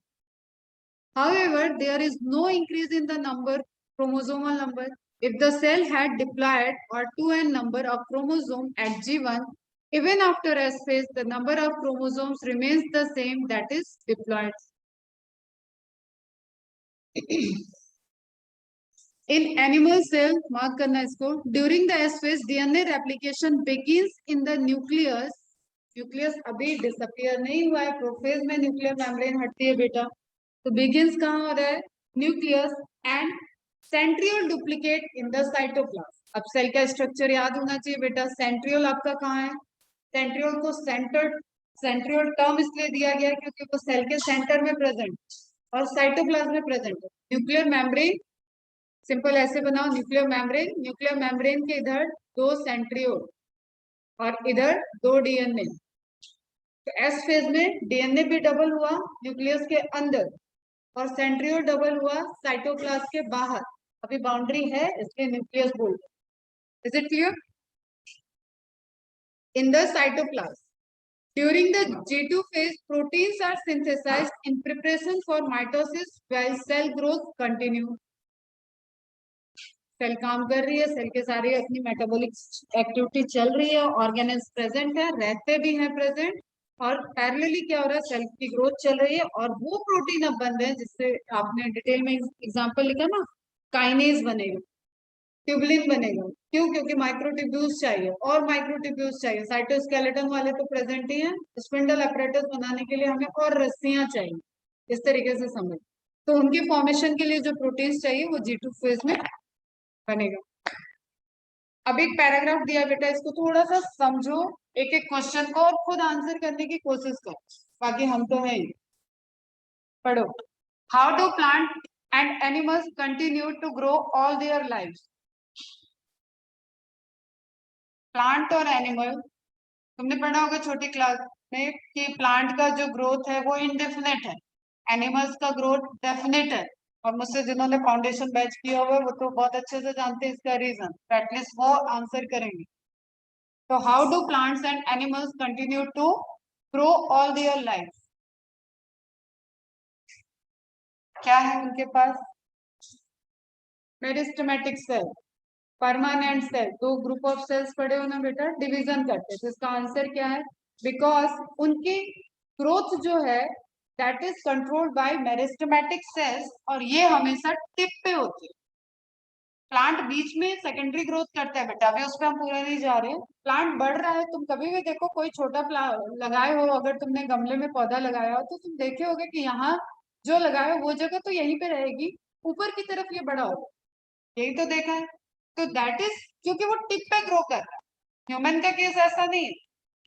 However, there is no increase in the number, chromosomal number. If the cell had diploid or 2N number of chromosome at G1, even after S phase, the number of chromosomes remains the same, that is diploid. In animal cell, mark करना इसको, during the S phase, DNA replication begins in the nucleus. Nucleus अभी disappear नहीं हुआ है, prophase में nuclear membrane हटती है बेटा, तो बिगिंस कहाँ हो रहा है, nucleus and centriole duplicate in the cytoplasm. अब सेल का स्ट्रक्चर याद होना चाहिए बेटा, सेंट्रियोल आपका कहाँ है, सेंट्रियोल को सेंट्रियोल टर्म इसलिए दिया गया क्योंकि वो सेल के सेंटर में प्रेजेंट और साइटोप्लाज्म में प्रेजेंट है। न्यूक्लियर मेम्ब्रेन सिंपल ऐसे बनाओ, न्यूक्लियर मेम्ब्रेन के इधर 2 सेंट्रियोल और इधर 2 डीएनए। तो एस फेज में डीएनए भी डबल हुआ न्यूक्लियस के अंदर और सेंट्रियोल डबल हुआ साइटोप्लाज्म के बाहर, अभी बाउंड्री है इसलिए न्यूक्लियस बोलते हैं। Is it clear? In the cytoplasm during the G2 phase, proteins are synthesized in preparation for mitosis while cell growth continue. Cell काम कर रही है, सेल के सारे अपनी मेटाबॉलिक एक्टिविटी चल रही है, ऑर्गेनेल्स प्रेजेंट है, रहते भी हैं प्रेजेंट, और पैरेलली क्या हो रहा है, सेल की ग्रोथ चल रही है और वो प्रोटीन अब बन रहे हैं जिससे आपने डिटेल में एग्जांपल लिखा ना, काइनेज बनेगा, ट्यूबलिन बनेगा। क्यों? क्योंकि माइक्रोट्यूब्यूल्स चाहिए और माइक्रोट्यूब्यूल्स चाहिए, साइटोस्केलेटन वाले तो प्रेजेंट ही हैं, स्पिंडल अपरेटस बनाने के लिए हमें और रस्सियां चाहिए, इस तरीके से समझ। तो उनकी फॉर्मेशन के लिए जो प्रोटीन्स चाहिए वो G2 फेज में बनेगा। अब एक पैराग्राफ दिया बेटा, इसको थोड़ा सा समझो, एक एक क्वेश्चन को, और खुद आंसर करने की कोशिश करो, बाकी हम तो हैं ही। पढ़ो। How do plant and animals continue to grow all their life? Plant और एनिमल, तुमने पढ़ा होगा छोटी क्लास में कि प्लांट का जो ग्रोथ है वो इनडेफिनेट है, एनिमल्स का ग्रोथ डेफिनेट है। और मुझसे जिन्होंने फाउंडेशन बैच किया हुआ है वो तो बहुत अच्छे से जानते हैं इसका रीजन, एटलीस्ट वो आंसर करेंगे। तो how do plants and animals continue to grow all their life? क्या है उनके पास? मेरिस्टेमेटिक सेल, परमानेंट सेल, दो ग्रुप ऑफ सेल्स पड़े हो ना बेटा, डिवीजन करते हैं। तो इसका आंसर क्या है? बिकॉज उनकी ग्रोथ जो है that is controlled by meristematic cells, और ये हमेशा टिप पे होती है। प्लांट बीच में सेकेंडरी ग्रोथ करता है बेटा, अभी उस पर हम पूरा नहीं जा रहे हैं। प्लांट बढ़ रहा है, तुम कभी भी देखो कोई छोटा प्लांट लगाए हो, अगर तुमने गमले में पौधा लगाया हो तो तुम देखे होगे कि यहाँ जो लगाए हो वो जगह तो यहीं पे रहेगी, ऊपर की तरफ ये बड़ा होगा, यही तो देखा है। तो दैट इज क्योंकि वो टिप पे ग्रो कर रहा है। ह्यूमन का केस ऐसा नहीं है,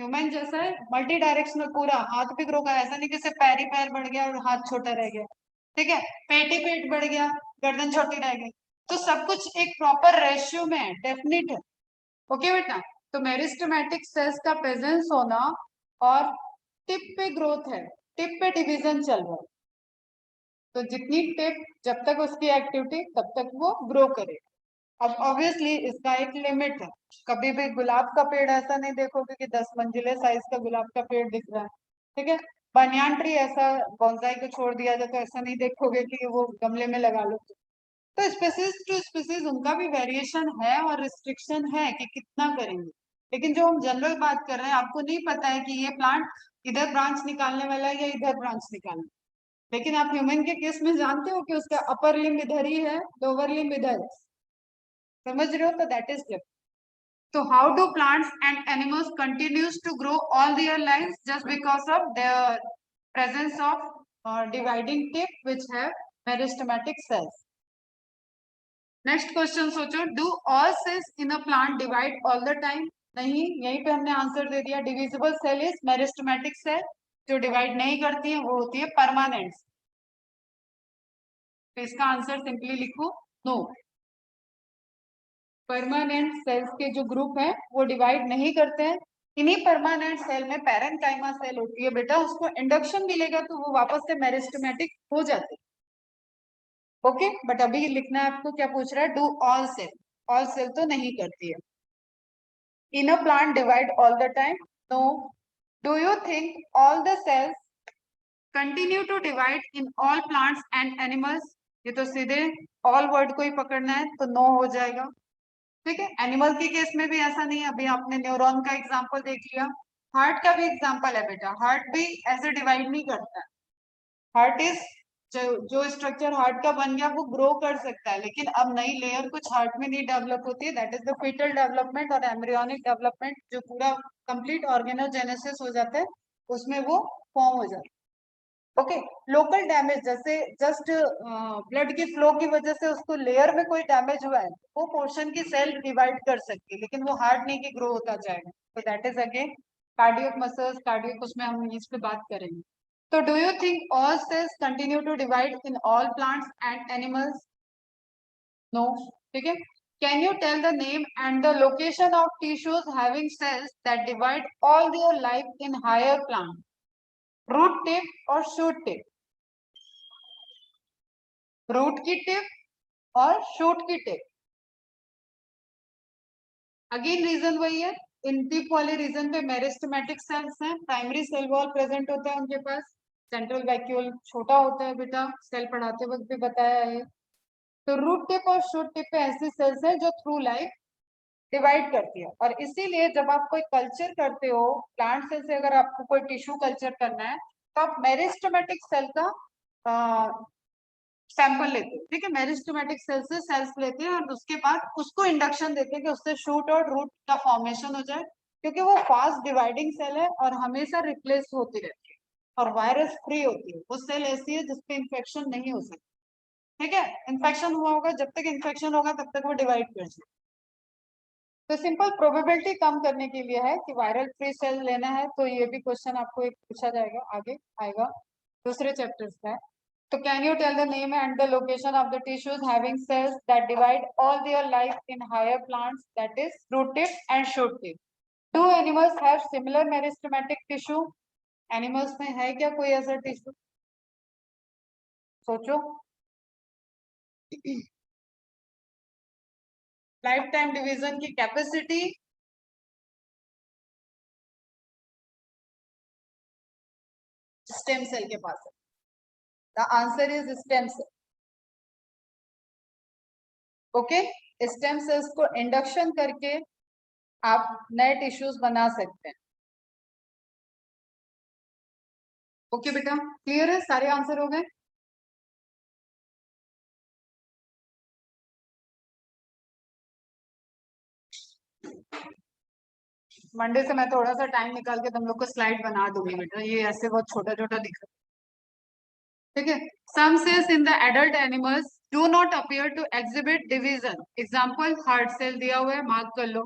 ह्यूमन जैसा है मल्टी डायरेक्शनल, पूरा हाथ भी ग्रो कर, ऐसा नहीं कि सिर्फ पैर ही पैर बढ़ गया और हाथ छोटा रह गया, ठीक है, पेट ही पेट बढ़ गया, गर्दन छोटी रह गई। तो सब कुछ एक प्रॉपर रेशियो में है, डेफिनेट है। ओके बेटा, तो मेरिस्टेमेटिक सेल्स का प्रेजेंस होना और टिप पे ग्रोथ है, टिप पे डिवीजन चल रहा है, तो जितनी टिप जब तक उसकी एक्टिविटी तब तक वो ग्रो करे। अब ऑब्वियसली इसका एक लिमिट है, कभी भी गुलाब का पेड़ ऐसा नहीं देखोगे कि 10 मंजिले साइज का गुलाब का पेड़ दिख रहा है, ठीक है। बनियान ट्री ऐसा बोनसाई को छोड़ दिया जाए तो ऐसा नहीं देखोगे कि वो गमले में लगा लो। तो स्पीसीज टू स्पीसीज उनका भी वेरिएशन है और रिस्ट्रिक्शन है कि कितना करेंगे, लेकिन जो हम जनरल बात कर रहे हैं, आपको नहीं पता है कि ये प्लांट इधर ब्रांच निकालने वाला है या इधर ब्रांच निकालने, लेकिन आप ह्यूमन के केस में जानते हो कि उसका अपर लिम्ब इधर ही है, लोअर लिम्ब इधर, समझ रहे हो? तो that is different. So how do plants and animals continues to grow all their lives just because of their presence of dividing tip which have meristematic cells? Next question सोचो, do all cells in a plant divide all the time? नहीं, यहीं पे हमने answer दे दिया, divisible cell is meristematic cell, जो divide नहीं करती है वो होती है परमानेंट। तो इसका आंसर सिंपली लिखो नो, परमानेंट सेल्स के जो ग्रुप है वो डिवाइड नहीं करते हैं। इन्हीं परमानेंट सेल में पैरेंकाइमा सेल होती है बेटा, उसको इंडक्शन मिलेगा तो वो वापस से मेरिस्टेमेटिक हो जाते हैं। ओके, बट अभी लिखना है आपको, क्या पूछ रहा है, do all cell, all cell तो नहीं करती है। In a plant divide all the time? No. Do you think all the cells continue to divide in all plants and animals? ये तो सीधे ऑल वर्ड को ही पकड़ना है तो नो हो जाएगा, ठीक है। एनिमल के केस में भी ऐसा नहीं है, अभी आपने न्यूरॉन का एग्जांपल देख लिया, हार्ट का भी एग्जांपल है बेटा, हार्ट भी ऐसे डिवाइड नहीं करता है। हार्ट इज जो स्ट्रक्चर हार्ट का बन गया वो ग्रो कर सकता है, लेकिन अब नई लेयर कुछ हार्ट में नहीं डेवलप होती है, that is the foetal development और एम्ब्रियोनिक डेवलपमेंट, जो पूरा कंप्लीट ऑर्गेनोजेनेसिस हो जाता है उसमें वो फॉर्म हो जाता है। ओके, लोकल डैमेज जैसे जस्ट ब्लड की फ्लो की वजह से उसको लेयर में कोई डैमेज हुआ है, वो पोर्शन की सेल डिवाइड कर सकती है, लेकिन वो हार्ट नहीं की ग्रो होता जाएगा। तो that is again cardiac muscles, cardiac, उसमें हम इस पे बात करेंगे। तो do you think all cells continue to divide in all plants and animals? No, ठीक है। Can you tell the name and the location of tissues having cells that divide all their life in higher plant? Root tip और shoot tip? Root की tip और shoot की tip. Again reason वही है, इन tip वाले reason पे meristematic cells हैं, primary cell wall present होता है उनके पास, सेंट्रल वैक्यूल छोटा होता है, बेटा सेल पढ़ाते वक्त भी बताया है। तो रूट टिप और शूट टिप पे ऐसी सेल्स है जो थ्रू लाइफ डिवाइड करती है, और इसीलिए जब आप कोई कल्चर करते हो प्लांट सेल से, अगर आपको कोई टिश्यू कल्चर करना है तो आप मेरिस्टेमेटिक सेल का सैंपल लेते हैं, ठीक है, मेरिस्टेमेटिक सेल से सेल्स लेते हैं और उसके बाद उसको इंडक्शन देते हैं कि उससे शूट और रूट का फॉर्मेशन हो जाए, क्योंकि वो फास्ट डिवाइडिंग सेल है और हमेशा रिप्लेस होती रहती है और वायरस फ्री होती है। वो सेल ऐसी है जिसपे इंफेक्शन नहीं हो सकती, ठीक है, इन्फेक्शन हुआ होगा, जब तक इन्फेक्शन होगा तब तक वो डिवाइड कर जाए। तो सिंपल प्रोबेबिलिटी कम करने के लिए है कि वायरल फ्री सेल लेना है, तो ये भी क्वेश्चन आपको एक पूछा जाएगा, आगे आएगा दूसरे चैप्टर्स का। तो can you tell the name and the location of the tissues having cells that divide all their life in higher plants, that is root tip and shoot tip. Do animals have similar meristematic tissue? Animals में है क्या कोई ऐसा tissue? सोचो। Life time division की capacity stem cell के पास है। The answer is stem cell. Okay, stem cells को इंडक्शन करके आप नए टिश्यूज बना सकते हैं। ओके बेटा, क्लियर है, सारे आंसर हो गए। मंडे से मैं थोड़ा सा टाइम निकाल के तुम लोग को स्लाइड बना दूंगी बेटा, ये ऐसे बहुत छोटा छोटा दिख रहा है, ठीक है। Some cells in the adult animals do not appear to exhibit division, example heart cell दिया हुआ है, मार्क कर लो।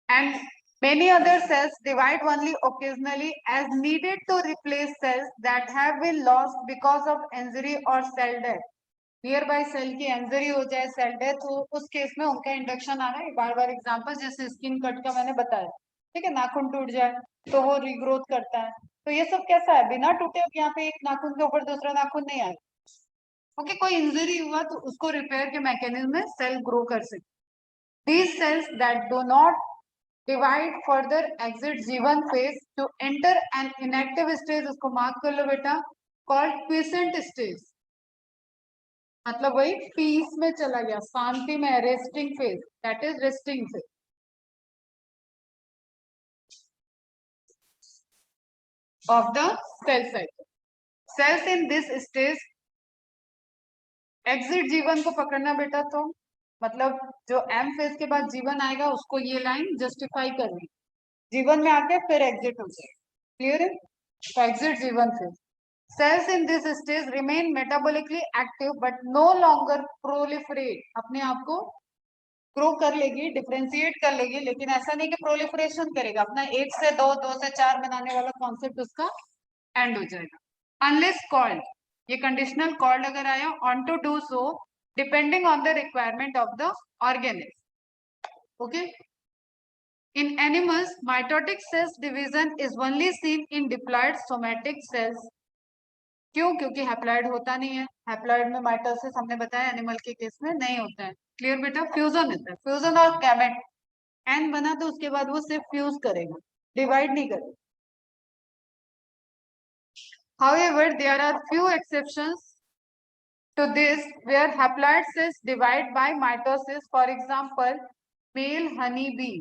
And many other cells divide only occasionally as needed to replace cells that have been lost because of injury or cell death. Near by cell की injury हो जाए, cell death हो, उस केस में उनका इंडक्शन आना है। बार बार एग्जांपल जैसे स्किन कट का मैंने बताया, ठीक है, नाखून टूट जाए तो वो रीग्रोथ करता है, तो ये सब कैसा है, बिना टूटे अब यहाँ पे एक नाखून के ऊपर दूसरा नाखून नहीं आए। ओके, कोई इंजरी हुआ तो उसको रिपेयर के मैकेनिज्म में सेल ग्रो कर सकते। These cells that do not divide further exit G1 phase to enter an inactive stage, उसको मार्क कर लो बेटा, called quiescent stage, मतलब वही पीस में चला गया, शांति में, resting phase, that is resting phase of the cell cycle. Cells in this stage exit जीवन को पकड़ना बेटा, तो मतलब जो एम फेज के बाद जीवन आएगा उसको ये लाइन जस्टिफाई करनी, जीवन में आके फिर एग्जिट हो जाए, क्लियर है, तो एग्जिट जीवन phase. Cells in this stage remain metabolically active but no longer proliferate, अपने आप को ग्रो कर लेगी, डिफ्रेंशिएट कर लेगी, लेकिन ऐसा नहीं कि प्रोलिफरेशन करेगा, अपना 1 से 2, 2 से 4 बनाने वाला कॉन्सेप्ट उसका एंड हो जाएगा। अनलेस कॉल्ड, ये कंडीशनल कॉल्ड अगर आया, on to do so depending on the requirement of the organism. Okay, in animals mitotic cells division is only seen in diploid somatic cells. क्यों? क्योंकि हैप्लॉइड होता नहीं है, हैप्लॉइड में माइटोसिस हमने बताया एनिमल के केस में नहीं होता है, क्लियर बेटा, फ्यूजन होता है, फ्यूजन और गैमेट एन बना तो उसके बाद वो सिर्फ फ्यूज करेगा, डिवाइड नहीं करेगा। However, there are few exceptions to this where haploid cells divide by mitosis. For example, male honey bee.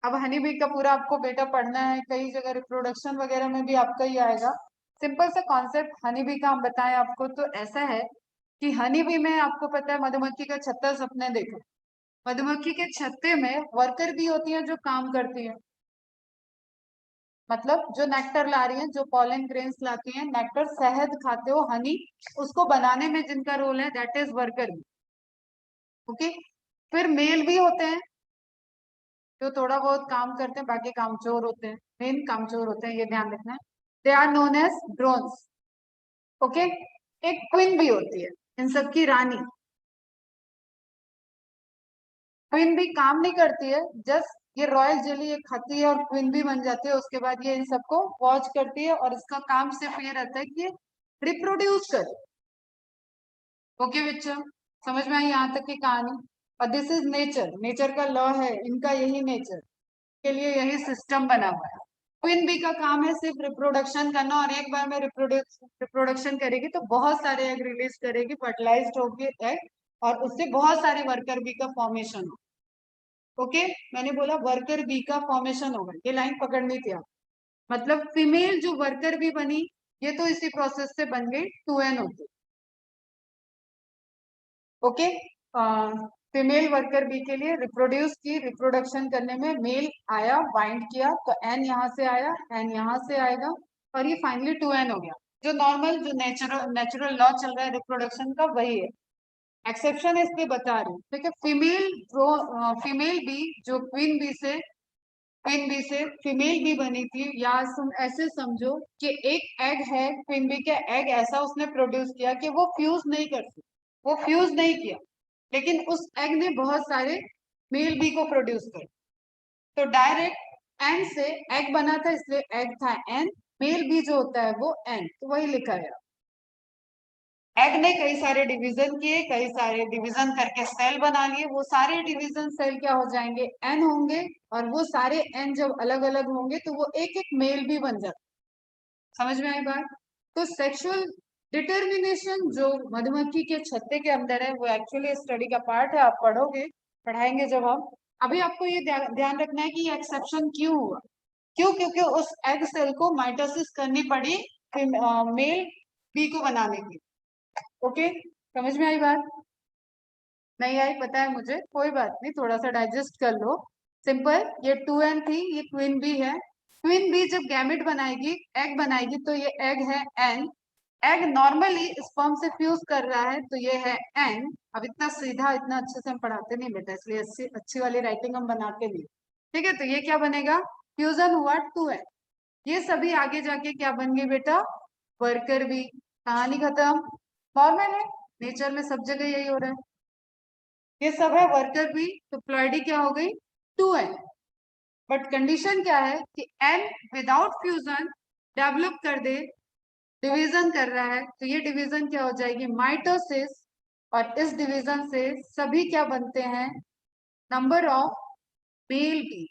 अब हनी बी का पूरा आपको बेटा पढ़ना है, कई जगह रिप्रोडक्शन वगैरह में भी आपका ही आएगा। सिंपल सा कॉन्सेप्ट हनी बी का हम बताएं आपको, तो ऐसा है कि हनी बी में आपको पता है मधुमक्खी का छत्ता सबने देखा, मधुमक्खी के छत्ते में वर्कर भी होती है जो काम करती है, मतलब जो नेक्टर ला रही है, जो पॉलन ग्रेन्स लाती है, नेक्टर शहद खाते हो, हनी, उसको बनाने में जिनका रोल है that is worker bee. Okay, फिर मेल भी होते हैं जो थोड़ा बहुत काम करते हैं, बाकी कामचोर होते हैं, मेन कामचोर होते हैं, ये ध्यान रखना है, they are known as drones. Okay, एक क्वीन भी होती है इन सबकी रानी, क्वीन भी काम नहीं करती है, जस्ट ये रॉयल जेली ये खाती है और क्वीन भी बन जाती है, उसके बाद ये इन सबको वॉच करती है और इसका काम सिर्फ ये रहता है कि ये रिप्रोड्यूस करे, ओके बच्चा, समझ में आई यहाँ तक की कहानी। और दिस इज नेचर, नेचर का लॉ है इनका, यही नेचर के लिए यही सिस्टम बना हुआ है। क्वीन बी का काम है सिर्फ रिप्रोडक्शन करना, और एक बार में रिप्रोडक्शन करेगी तो बहुत सारे एग रिलीज करेगी, फर्टिलाइज्ड होगी एग, और उससे बहुत सारे वर्कर बी का फॉर्मेशन हो। ओके, मैंने बोला वर्कर बी का फॉर्मेशन होगा, ये लाइन पकड़नी थी आप। मतलब फीमेल जो वर्कर बी बनी, ये तो इसी प्रोसेस से बन गई 2n होती। ओके, फीमेल वर्कर बी के लिए रिप्रोड्यूस की, रिप्रोडक्शन करने में मेल आया, बाइंड किया, तो एन यहाँ से आया, एन यहाँ से आएगा, और ये फाइनली 2n हो गया। जो नॉर्मल, जो नेचुरल लॉ चल रहा है रिप्रोडक्शन का, वही है। एक्सेप्शन इसलिए बता रही हूँ, ठीक है। फीमेल बी जो क्वीन बी से फीमेल बी बनी थी, या ऐसे समझो कि एक एग है, क्वीन बी के एग ऐसा उसने प्रोड्यूस किया कि वो फ्यूज नहीं करती, वो फ्यूज नहीं किया, लेकिन उस एग ने बहुत सारे मेल बी को प्रोड्यूस कर, तो डायरेक्ट एन से एग बना था, इसलिए एग था एन, मेल बी जो होता है वो एन, तो वही लिखा गया। एग ने कई सारे डिवीजन किए, कई सारे डिवीजन करके सेल बना लिए, वो सारे डिवीजन सेल क्या हो जाएंगे, एन होंगे, और वो सारे एन जब अलग अलग होंगे तो वो एक एक मेल भी बन जाता। समझ में आई बात। तो सेक्सुअल डिटर्मिनेशन जो मधुमक्खी के छत्ते के अंदर है, वो एक्चुअली स्टडी का पार्ट है, आप पढ़ोगे, पढ़ाएंगे जब हम। अभी आपको ये ध्यान रखना है कि ये एक्सेप्शन क्यों हुआ, क्यों, क्योंकि उस एग सेल को माइटोसिस करनी पड़ी मेल बी को बनाने की। ओके, समझ में आई बात, नहीं आई पता है मुझे, कोई बात नहीं, थोड़ा सा डाइजेस्ट कर लो। सिंपल, ये 2n थी, ये क्वीन बी है। क्वीन बी जब गैमेट बनाएगी, एग बनाएगी, तो ये एग है एन, एग नॉर्मली स्पर्म से फ्यूज कर रहा है, तो ये है एन। अब इतना सीधा, इतना अच्छे से हम पढ़ाते नहीं बेटा, इसलिए अच्छी अच्छी वाली राइटिंग हम बनाते नहीं, ठीक है। तो ये क्या बनेगा, फ्यूजन हुआ 2n, ये सभी आगे जाके क्या बन गए बेटा, वर्कर बी, कहानी खत्म। नॉर्मल है, नेचर में सब जगह यही हो रहा है, ये सब है वर्कर बी, तो प्लॉइडी क्या हो गई 2n। बट कंडीशन क्या है कि n विदाउट फ्यूजन डेवलप कर दे, डिवीजन कर रहा है, तो ये डिवीजन क्या हो जाएगी, माइटोसिस, और इस डिवीजन से सभी क्या बनते हैं, नंबर ऑफ मेल बी,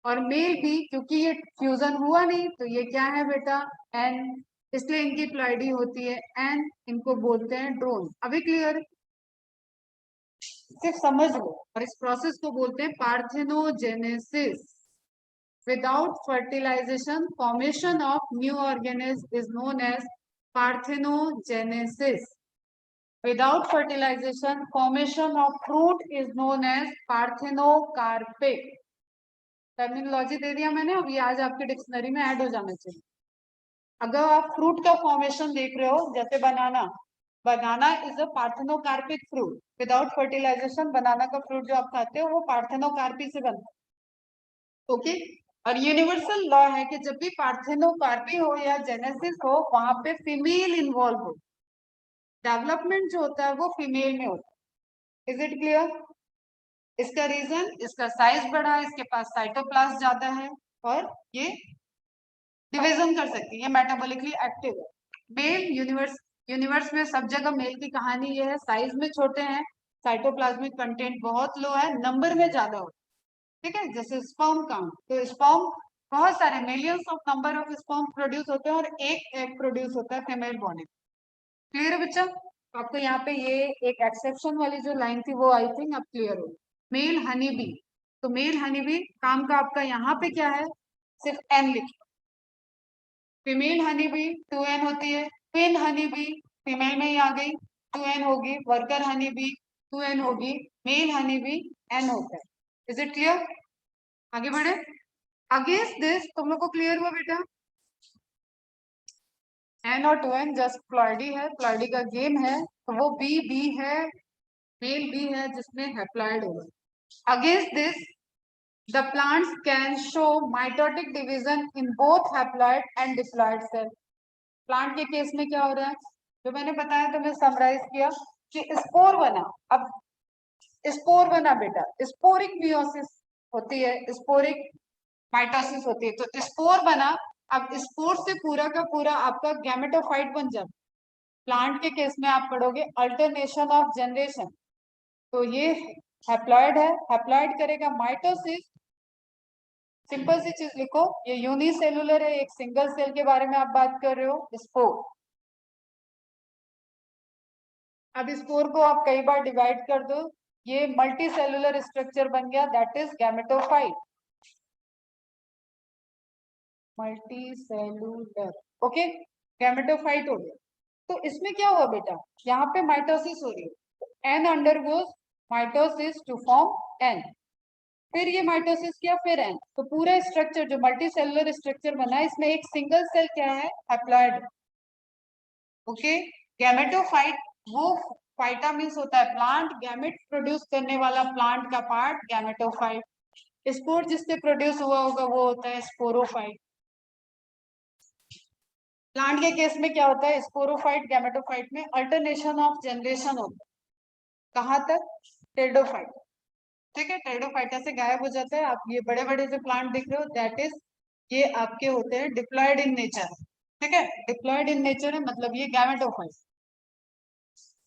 और मेल बी क्योंकि ये फ्यूजन हुआ नहीं, तो ये क्या है बेटा एन, इसलिए इनकी प्लॉइडी होती है एन, इनको बोलते हैं ड्रोन। अभी क्लियर, सिर्फ समझ लो, और इस प्रोसेस को बोलते हैं parthenogenesis. Without fertilisation formation of new organism is known as parthenogenesis. Without fertilisation formation of fruit is known as parthenocarpic. Terminology दे दिया मैंने, अब ये आज आपकी डिक्शनरी में ऐड हो जाना चाहिए। अगर आप फ्रूट का फॉर्मेशन देख रहे हो, जैसे banana, banana is a parthenocarpic fruit, without fertilisation banana का फ्रूट जो आप खाते हो वो पार्थेनोकार्पी से बनता है। ओके, और यूनिवर्सल लॉ है कि जब भी पार्थेनोकार्पी हो या जेनेसिस हो, वहां पे फीमेल इन्वॉल्व हो, डेवलपमेंट जो होता है वो फीमेल में होता है। Is it clear. इसका रीजन, इसका साइज बड़ा है, इसके पास साइटोप्लाज्म ज्यादा है, और ये डिवीजन कर सकती है, ये मेटाबॉलिकली एक्टिव है। मेल यूनिवर्स में सब जगह मेल की कहानी ये है, साइज में छोटे हैं, साइटोप्लाज्मिक कंटेंट बहुत लो है, नंबर में ज्यादा होता है, ठीक है। जैसे स्पर्म काउंट, तो स्पर्म बहुत सारे millions of number of sperm produce होते हैं, और एक एग प्रोड्यूस होता है फीमेल बॉडी। क्लियर है बच्चा। तो आपको यहाँ पे ये एक एक्सेप्शन वाली जो लाइन थी वो आई थिंक अब क्लियर हो। मेल हनी बी, तो मेल हनी बी काम का आपका यहाँ पे क्या है, सिर्फ एन लिखिए। फीमेल हनी बी 2n होती है, क्वीन हनी बी फीमेल में ही आ गई 2n होगी, वर्कर हनी बी 2n होगी, मेल हनी बी n होता है। इज इट क्लियर, आगे बढ़े। अगेंस्ट दिस तुम लोग को क्लियर हुआ बेटा, n और 2n जस्ट प्लॉइडी है, प्लॉइडी का गेम है, तो वो बी है, मेल बी है जिसमें हैप्लॉइड होगा। Against this the plants can show mitotic division in both haploid and diploid cell। Plant के केस में क्या हो रहा है, जो मैंने बताया तो मैं समराइज किया कि स्पोर बना, अब स्पोर बना बेटा, स्पोरिक मियोसिस होती है, स्पोरिक माइटोसिस होती है, तो स्पोर बना, अब स्पोर से पूरा का पूरा आपका गैमेटोफाइट बन जाता, प्लांट के केस में आप पढ़ोगे अल्टरनेशन ऑफ जनरेशन। तो ये हैप्लॉइड है, हैप्लॉइड करेगा माइटोसिस। सिंपल सी चीज लिखो, ये यूनिसेलुलर है, एक सिंगल सेल के बारे में आप बात कर रहे हो, स्पोर। अब स्पोर को आप कई बार डिवाइड कर दो, ये मल्टी सेलुलर स्ट्रक्चर बन गया, that is gametophyte. Multi cellular, okay, gametophyte हो गया। तो इसमें क्या हुआ बेटा, यहाँ पे माइटोसिस हो रही है, N undergoes mitosis to form N, फिर ये माइटोसिस किया, फिर एन, तो पूरा स्ट्रक्चर जो मल्टी सेलुलर स्ट्रक्चर बना है, इसमें एक सिंगल सेल क्या है, हैप्लॉइड। ओके, गैमेटोफाइट, वो फाइटा मीन्स होता है प्लांट, गैमेट प्रोड्यूस करने वाला प्लांट का पार्ट गैमेटोफाइट, स्पोर जिससे प्रोड्यूस हुआ होगा वो होता है स्पोरोफाइट। प्लांट के केस में क्या होता है, स्पोरोफाइट गैमेटोफाइट में अल्टरनेशन ऑफ जनरेशन होता है, कहाँ तक, टेरिडोफाइट। ठीक है, टेरिडोफाइटा से गायब हो जाता है। आप ये बड़े बड़े जो प्लांट दिख रहे हो, दैट इज, ये आपके होते हैं डिप्लॉयड इन नेचर। ठीक है, डिप्लॉयड इन नेचर है, मतलब ये गैमेटोफाइट।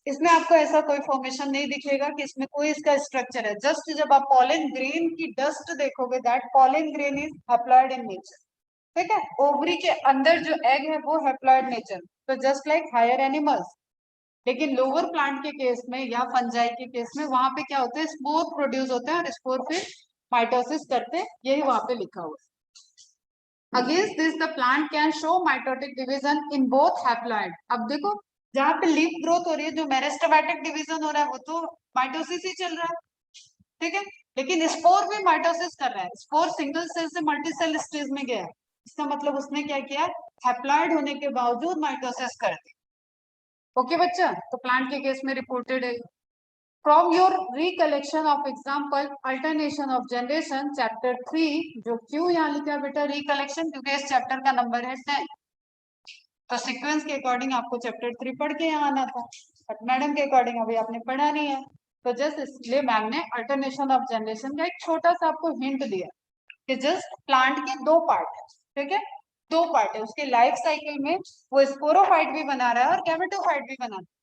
इसमें आपको ऐसा कोई फॉर्मेशन नहीं दिखेगा कि इसमें कोई इसका स्ट्रक्चर है, जस्ट जब आप पॉलन ग्रेन की डस्ट देखोगे, that pollen grain is haploid in nature. ठीक है, ओवरी के अंदर जो एग है वो हैप्लॉइड नेचर, तो जस्ट लाइक हायर एनिमल्स। लेकिन लोअर प्लांट के केस में या फंजाई के केस में वहां पे क्या होता है, स्पोर प्रोड्यूस होते हैं और स्पोर फिर माइटोसिस करते हैं, यही वहां पे लिखा हुआ है। Against this the plant can show mitotic division in both haploid. अब देखो, जहाँ पे लीफ ग्रोथ हो रही है, जो मेरिस्टेमेटिक डिवीजन हो रहा है, वो तो माइटोसिस ही चल रहा है। ठीक है, लेकिन स्पोर भी माइटोसिस कर रहा है, स्पोर सिंगल सेल से मल्टी सेल स्टेज में गया है, इसका मतलब उसने क्या किया, हैप्लॉइड होने के बावजूद माइटोसिस कर दी। ओके बच्चा, तो प्लांट के केस में रिपोर्टेड है। From your recollection of example alternation of generation chapter 3, जो क्यों यहाँ लिखा बेटा रिकलेक्शन, क्योंकि इस चैप्टर का नंबर है 10, तो सीक्वेंस के अकॉर्डिंग आपको चैप्टर 3 पढ़ के यहाँ आना था, बट मैडम के अकॉर्डिंग अभी आपने पढ़ा नहीं है, तो जस्ट इसलिए मैम ने अल्टरनेशन ऑफ जनरेशन का एक छोटा सा आपको हिंट दिया कि जस्ट प्लांट के दो पार्ट है। ठीक है, दो पार्ट है, उसके लाइफ साइकिल में वो स्पोरोफाइट भी बना रहा है और गैमेटोफाइट भी बना रहा है।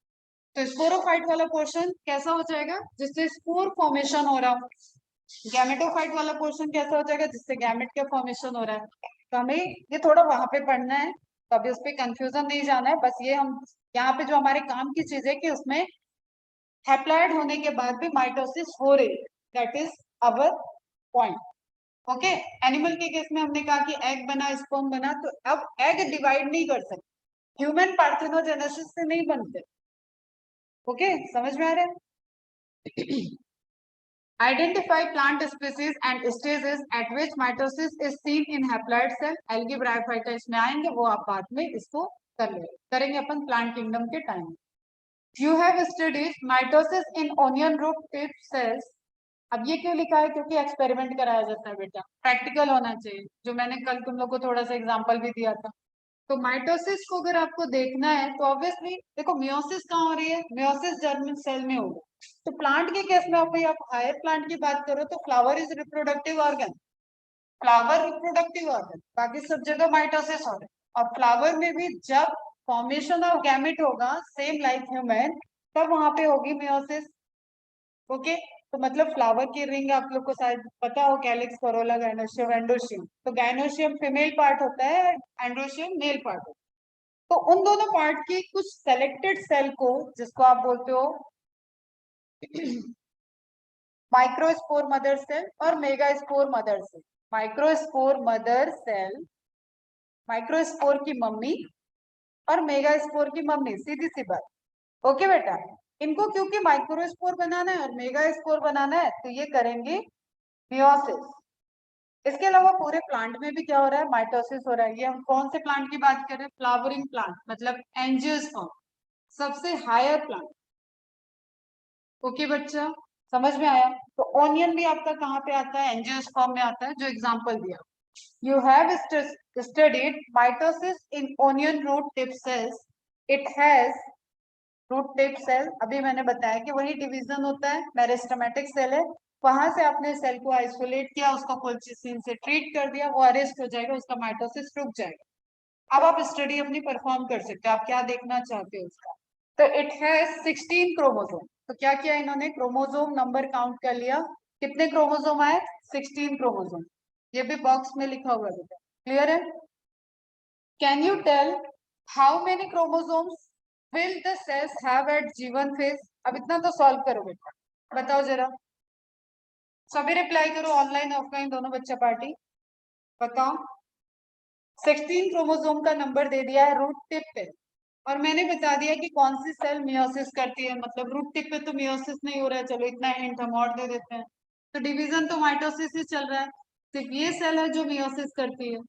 तो स्पोरोफाइट वाला पोर्शन कैसा हो जाएगा, जिससे स्पोर फॉर्मेशन हो रहा हो, गैमेटोफाइट वाला पोर्शन कैसा हो जाएगा, जिससे गैमेट का फॉर्मेशन हो रहा है। तो हमें ये थोड़ा वहां पे पढ़ना है, तो अभी उस पर कंफ्यूजन नहीं जाना है, बस ये हम यहाँ पे जो हमारे काम की चीज है कि उसमें हैप्लॉइड होने के बाद भी माइटोसिस हो रही है, that is our point. Okay, animal के केस में हमने कहा कि एग बना, स्पर्म बना, तो अब एग डिवाइड नहीं कर सकते, ह्यूमन पार्थेनोजेनेसिस से नहीं बनते। ओके, समझ में आ रहा है। Identify plant species and stages at which mitosis is seen in haploid cell, algae bryophyta इसमें आएंगे, वो आप बाद में इसको करेंगे अपन प्लांट किंगडम के time. You have studied mitosis in onion root tip cells. अब ये क्यों लिखा है, क्योंकि एक्सपेरिमेंट कराया जाता है बेटा, प्रैक्टिकल होना चाहिए, जो मैंने कल तुम लोग को थोड़ा सा एग्जांपल भी दिया था। तो माइटोसिस को अगर आपको देखना है तो ऑब्वियसली देखो, मियोसिस कहाँ हो रही है, मियोसिस जर्मिन सेल में होगा। तो प्लांट के केस में आप हायर प्लांट की बात करो तो flower is reproductive organ, flower reproductive organ, बाकी सब जगह माइटोसिस हो रहा है। और फ्लावर में भी जब फॉर्मेशन ऑफ गैमेट होगा सेम लाइक ह्यूमन, तब वहां पे होगी मियोसिस। ओके, तो मतलब फ्लावर की रिंग आप लोग को शायद पता हो, कैलिक्स, कोरोला, गाइनोशियम, एंडोशियम। तो गाइनोशियम फीमेल पार्ट होता है, एंडोशियम मेल पार्ट होता है। तो उन दोनों पार्ट की कुछ सेलेक्टेड सेल को, जिसको आप बोलते हो माइक्रोस्पोर मदर सेल और megaspore mother cell. Microspore mother cell, microspore की मम्मी और मेगास्पोर की मम्मी, सीधी सी बात। ओके बेटा, इनको क्योंकि माइक्रोस्पोर बनाना है और मेगा स्पोर बनाना है, तो ये करेंगे मियोसिस। इसके अलावा पूरे प्लांट में भी क्या हो रहा है, माइटोसिस हो रहा है। ये हम कौन से प्लांट की बात कर रहे हैं, फ्लावरिंग प्लांट, मतलब एंजियोस्पर्म, सबसे हायर प्लांट। ओके बच्चा, समझ में आया। तो ऑनियन भी आपका कहाँ पे आता है, एंजियोस्पर्म में आता है, जो एग्जांपल दिया। You have studied mitosis in onion root tip cells, it has root tip cell, अभी मैंने बताया कि वही डिवीजन होता है, मेरिस्टेमेटिक सेल है, वहां से आपने सेल को आइसोलेट किया, उसको कोल्चिसिन से ट्रीट कर दिया, वो अरेस्ट हो जाएगा, उसका माइटोसिस रुक जाएगा। अब आप स्टडी अपनी परफॉर्म कर सकते हो, आप क्या देखना चाहते हो उसका। तो इट हैज 16 क्रोमोसोम। तो क्या किया इन्होंने, क्रोमोसोम नंबर काउंट कर लिया, कितने क्रोमोसोम आए, 16 क्रोमोसोम। ये भी बॉक्स में लिखा हुआ है बेटा, क्लियर है। Can you tell how many chromosomes will the cells have at G1 phase. अब इतना तो सॉल्व करो बेटा, बताओ जरा, सभी रिप्लाई करो, ऑनलाइन ऑफलाइन दोनों बच्चा पार्टी, बताओ। 16 क्रोमोसोम का नंबर दे दिया है रूट टिप पे, और मैंने बता दिया कि कौन सी सेल मियोसिस करती है, मतलब रूट टिप पे तो मियोसिस नहीं हो रहा है, चलो इतना हिंट हम और दे देते हैं। तो डिवीजन तो माइटोसिस ही चल रहा है, सिर्फ ये सेल है जो मियोसिस करती है।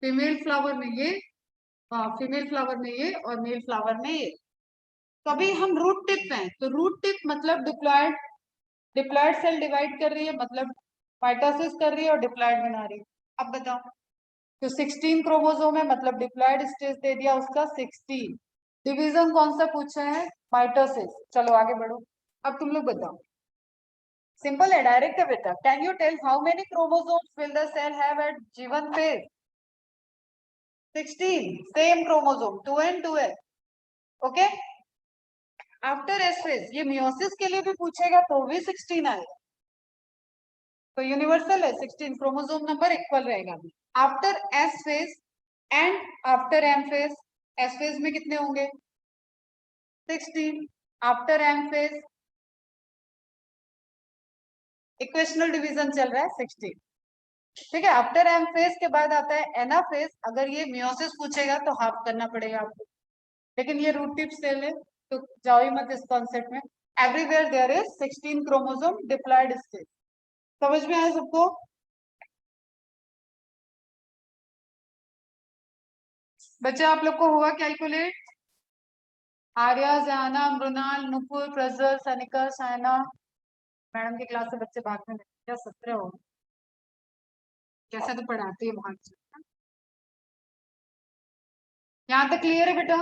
फीमेल फ्लावर में ये, हाँ फीमेल फ्लावर में ये, और मेल फ्लावर में ये। तो अभी हम रूट टिप पे हैं, तो रूट टिप मतलब डिप्लॉयड, डिप्लॉयड सेल डिवाइड कर रही है, मतलब माइटोसिस कर रही है और डिप्लॉयड बना रही है। अब बताओ, तो 16 क्रोमोसोम है, मतलब डिप्लॉयड स्टेज दे दिया उसका 16। डिवीजन कौन सा पूछा है, माइटोसिस। चलो आगे बढ़ो, अब तुम लोग बताओ, सिंपल है, डायरेक्ट है बेटा। Can you tell how many chromosomes will the cell have at G1 phase. 16, same chromosome 2 and 2 है, ओके। आफ्टर एस फेज, ये मियोसिस के लिए भी पूछेगा तो भी 16 आएगा, तो यूनिवर्सल है, 16 क्रोमोसोम नंबर इक्वल रहेगा। After S phase and after M phase, S phase में कितने होंगे, 16। After M phase equational division चल रहा है 16, ठीक है। आफ्टर एम फेज के बाद आता है एना फेज, अगर ये मियोसिस पूछेगा तो हाफ करना पड़ेगा आपको, लेकिन ये रूट टिप सेल है तो जाओ ही मत इस कॉन्सेप्ट में। Everywhere there is 16 chromosome diploid stage, समझ में आया सबको। बच्चा आप लोग को हुआ कैलकुलेट, आर्या, जाना, मृणाल, नुपुर, प्रज्वल, सनिका, सायना। मैडम की क्लास से बच्चे भागने लगे क्या, 17 हो, कैसे तो पढ़ाती है वहां से। यहाँ तक क्लियर है बेटा।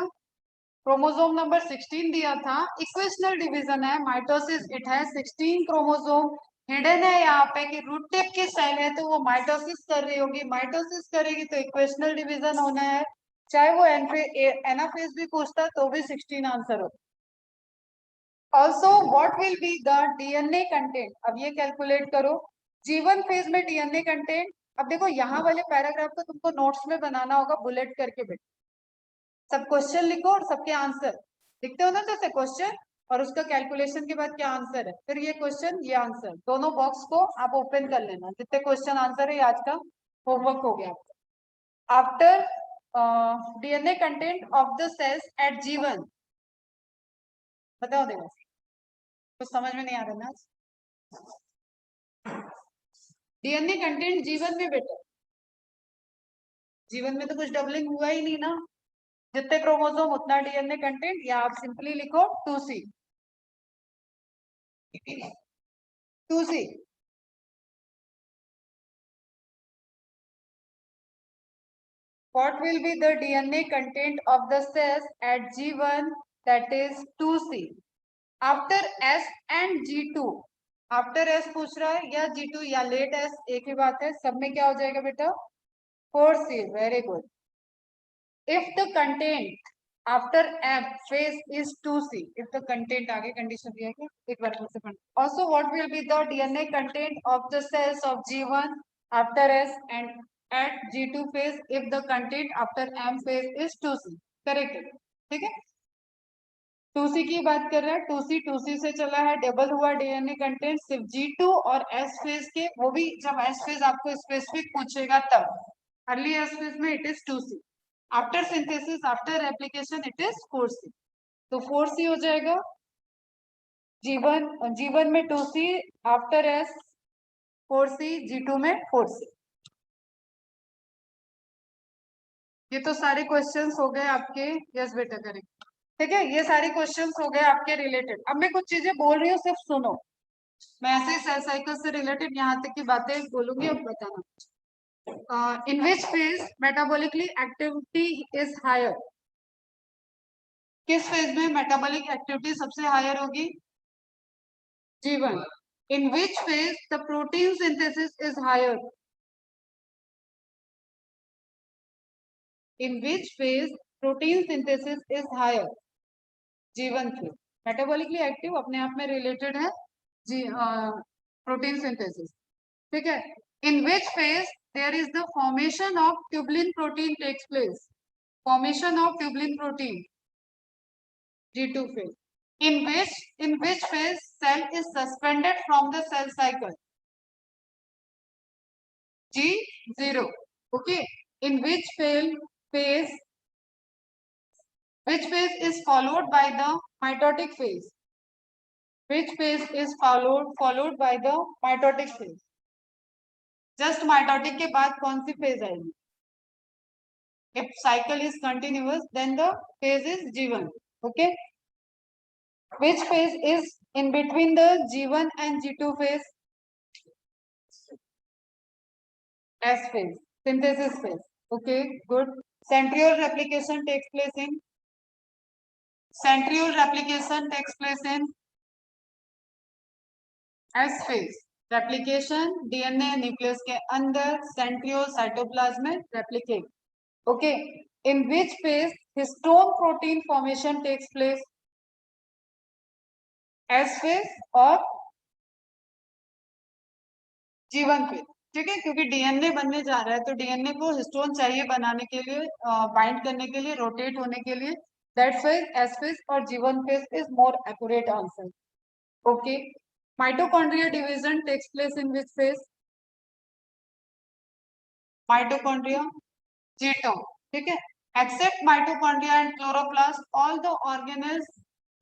क्रोमोसोम नंबर 16 दिया था, इक्वेशनल डिवीजन है, माइटोसिस इट है 16 क्रोमोसोम। हिडन है यहाँ पे कि रूट टिप की सेल है तो वो माइटोसिस कर रही होगी, माइटोसिस करेगी तो इक्वेशनल डिवीजन होना है, चाहे वो एनाफेज भी पूछता तो भी 16 आंसर होता। Also what will be the DNA content, अब ये कैलकुलेट करो। G1 फेज में डीएनए कंटेंट, अब देखो यहाँ वाले पैराग्राफ को तुमको नोट्स में बनाना होगा बुलेट करके बेटा, सब क्वेश्चन लिखो और सबके आंसर लिखते हो ना, जैसे क्वेश्चन और उसका कैलकुलेशन के बाद क्या आंसर है, फिर ये क्वेश्चन ये आंसर, दोनों बॉक्स को आप ओपन कर लेना, जितने क्वेश्चन आंसर है आज का होमवर्क हो गया आपका। After DNA content of the cells at G1, बताओ देखो, कुछ समझ में नहीं आ रहा ना। डीएनए कंटेंट G1 में बेटा, जीवन में तो कुछ डबलिंग हुआ ही नहीं ना, जितने क्रोमोसोम उतना डीएनए कंटेंट, या आप सिंपली लिखो 2C। 2C, what will be the DNA content of the cells at G1, that is 2C। after S and G2, after S पूछ रहा है या G2 या लेट S, एक ही बात है, सब में क्या हो जाएगा बेटा, 4C, very good. If the content after M phase is 2C, if the content, आगे कंडीशन दिया है, एक बार फिर से पढ़। Also what will be the DNA content of the cells of G1 after S and at G2 phase if the content after M phase is 2C, correct है, ठीक है। 2C की बात कर रहा है, 2C से चला है, डबल हुआ डीएनए कंटेंट सिर्फ G2 और S फेज के, वो भी जब S फेज आपको स्पेसिफिक पूछेगा तब, अर्ली S फेज में it is 2C, after synthesis after application it is 4C, तो 4C हो जाएगा। G1 में 2C, after S 4C, G2 में 4C। ये तो सारे क्वेश्चंस हो गए आपके, यस बेटा करेक्ट, ठीक है, ये सारे क्वेश्चंस हो गए आपके रिलेटेड। अब मैं कुछ चीजें बोल रही हूँ, सिर्फ सुनो, मैं ऐसे सेल साइकिल से रिलेटेड यहाँ तक की बातें बोलूंगी, अब बताना। In which phase metabolically activity is higher, किस फेज में मेटाबॉलिक एक्टिविटी सबसे हायर होगी, G1। In which phase the protein synthesis is higher, in which phase protein synthesis is higher, G one phase. Metabolically active अपने आप में रिलेटेड है जी protein synthesis, ठीक है। In which phase there is the formation of tubulin protein takes place, formation of tubulin protein G2 phase. In which phase cell is suspended from the cell cycle? G0. Okay. In phase which phase is followed by the mitotic phase? Which phase is followed by the mitotic phase? Just mitotic के बाद कौन सी phase आएगी? If cycle is continuous, then the phase is G1. Okay. Which phase is in between the G1 and G2 phase? S phase, synthesis phase. Okay, good. Centriole replication takes place in S phase. Replication DNA nucleus के अंदर centriole cytoplasm में replicate. Okay. In which phase histone protein formation takes place? S phase और G1 phase. ठीक है, क्योंकि DNA बनने जा रहा है तो डीएनए को हिस्टोन चाहिए बनाने के लिए, बाइंड करने के लिए, रोटेट होने के लिए. दैट फेज एस फेज और G1 phase is more accurate answer. Okay. Mitochondria division takes place in which phase? Mitochondria G2. ठीक है. Except mitochondria and chloroplast all the organelles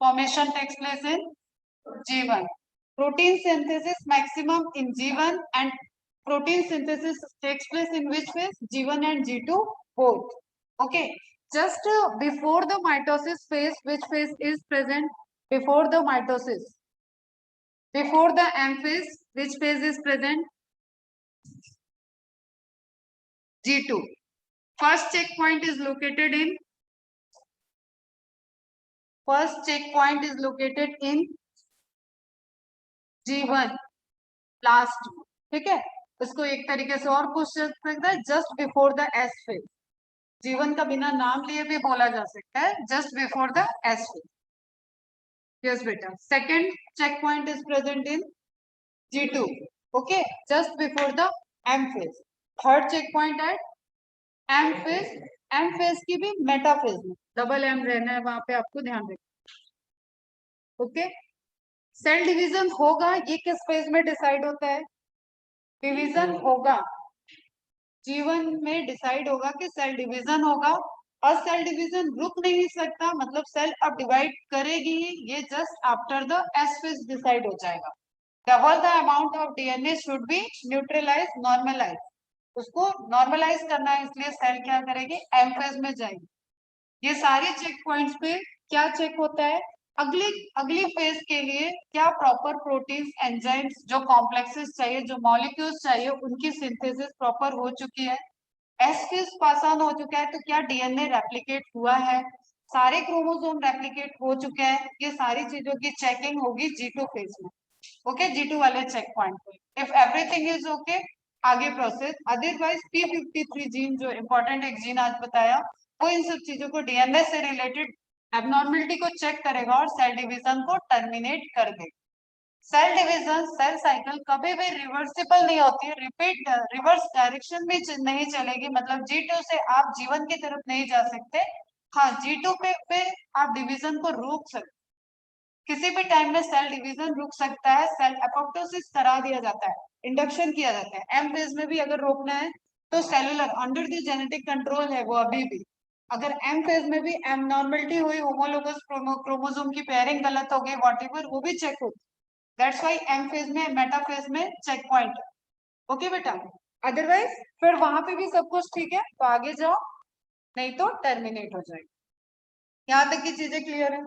formation takes place in G1. Protein synthesis maximum in G1 and protein synthesis takes place in which phase? G1 and G2 both. Okay. Just before the mitosis phase, which phase is present? Before the mitosis. Before the M phase, which phase is present? G2. First checkpoint is located in G1 last. ठीक है. इसको एक तरीके से और पूछ सकता है, just before the S phase. जीवन का बिना नाम लिए भी बोला जा सकता है, just before the S phase. Yes बेटा. Second check point is present in G2. Okay, just before the M phase. Third check point at M phase. M phase की भी मेटा फेज में डबल एम रहना है, वहां पे आपको ध्यान रखना. ओके. सेल डिवीजन होगा, ये किस फेज में डिसाइड होता है? डिवीजन होगा G1 में डिसाइड होगा कि सेल डिवीजन होगा, और सेल डिवीजन रुक नहीं सकता, मतलब सेल अब डिवाइड करेगी ही, ये just after the S phase decide हो जाएगा. Double the amount of DNA should be neutralize, normalize. उसको नॉर्मलाइज करना है, इसलिए सेल क्या करेगी? एम फेज में जाएगी. ये सारे चेक पॉइंट्स पे क्या चेक होता है? अगली फेज के लिए क्या प्रॉपर प्रोटीन्स, एंजाइम्स, जो कॉम्प्लेक्सेस चाहिए, जो मॉलिक्यूल्स चाहिए, उनकी सिंथेसिस प्रॉपर हो चुकी है. एस फेज पास ऑन हो चुका है, तो क्या डीएनए रेप्लिकेट हुआ है, सारे क्रोमोसोम रेप्लिकेट हो चुके हैं, ये सारी चीजों की चेकिंग होगी G2 फेज में. ओके, G2 वाले चेक पॉइंट पे. इफ एवरीथिंग इज ओके, आगे प्रोसेस. अदरवाइज P53 जीन, जो इंपॉर्टेंट एक जीन आज बताया, वो इन सब चीजों को, डीएनए से रिलेटेड एबनॉर्मलिटी को चेक करेगा और सेल डिवीजन को टर्मिनेट कर देगा. सेल डिवीजन, सेल साइकिल कभी भी रिवर्सिबल नहीं होती है, रिपीट रिवर्स डायरेक्शन भी नहीं चलेगी. मतलब G2 से आप G1 की तरफ नहीं जा सकते. हाँ, G2 पे आप डिवीजन को रोक सकते. किसी भी टाइम में सेल डिवीजन रुक सकता है, सेल एपोप्टोसिस करा दिया जाता है, इंडक्शन किया जाता है. एम फेज में भी अगर रोकना है तो cellular under the genetic control है वो अभी भी. अगर एम फेज में भी एबनॉर्मलिटी हुई, होमोलोगस क्रोमोसोम की पेयरिंग गलत हो गई, व्हाटएवर, वो भी चेक होती. दैट्स व्हाई एम फेज में, मेटा फेज में चेक पॉइंट. ओके बेटा. अदरवाइज फिर वहां पे भी सब कुछ ठीक है तो आगे जाओ, नहीं तो टर्मिनेट हो जाएगा. यहाँ तक की चीजें क्लियर है?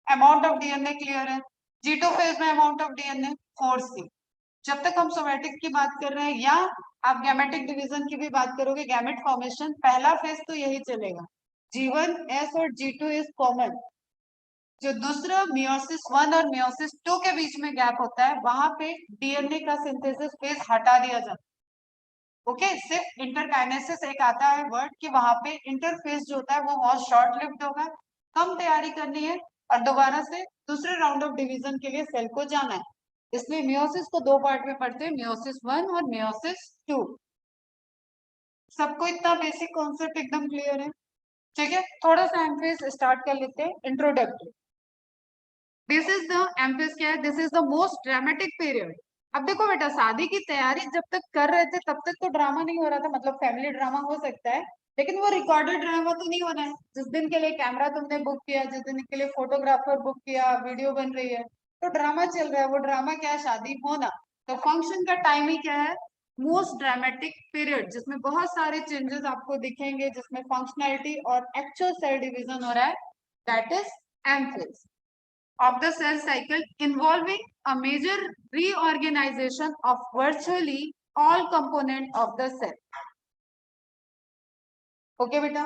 अमाउंट ऑफ डीएनए क्लियर है? G2 फेज में अमाउंट ऑफ डीएनए 4C. जब तक हम सोमैटिक की बात कर रहे हैं, या आप गैमेटिक डिवीजन की भी बात करोगे, गैमेट फॉर्मेशन, पहला फेज तो यही चलेगा. G1 S और G2 इज कॉमन. जो दूसरा मियोसिस 1 और मियोसिस 2 के बीच में गैप होता है, वहां पे डीएनए का सिंथेसिस फेज हटा दिया जाता है. ओके, सिर्फ इंटरकाइनेसिस एक आता है वर्ड कि वहां पे इंटरफेस जो होता है वो बहुत शॉर्ट लिव्ड होगा. कम तैयारी करनी है और दोबारा से दूसरे राउंड ऑफ डिवीजन के लिए सेल को जाना है। इसलिए मियोसिस को दो पार्ट में पढ़ते हैं, मियोसिस 1 और मियोसिस 2। सबको इतना बेसिक कॉन्सेप्ट एकदम क्लियर है? ठीक है, थोड़ा सा एमफेस स्टार्ट कर लेते हैं, इंट्रोडक्टरी। दिस इज द एमफेस क्या है? This is the most dramatic period. अब देखो बेटा, शादी की तैयारी जब तक कर रहे थे तब तक तो ड्रामा नहीं हो रहा था, मतलब फैमिली ड्रामा हो सकता है, लेकिन वो रिकॉर्डेड ड्रामा तो नहीं होना है। जिस दिन के लिए कैमरा तुमने बुक किया, जिस दिन के लिए फोटोग्राफर बुक किया, वीडियो बन रही है, तो ड्रामा चल रहा है। वो ड्रामा क्या है? शादी होना। तो फंक्शन का टाइम ही क्या है? मोस्ट ड्रामेटिक पीरियड, जिसमें बहुत सारे चेंजेस आपको दिखेंगे, जिसमें फंक्शनैलिटी और एक्चुअल सेल डिवीजन हो रहा है, that is M phase of the cell cycle, involving a major reorganization of virtually all component of the cell. Okay बेटा,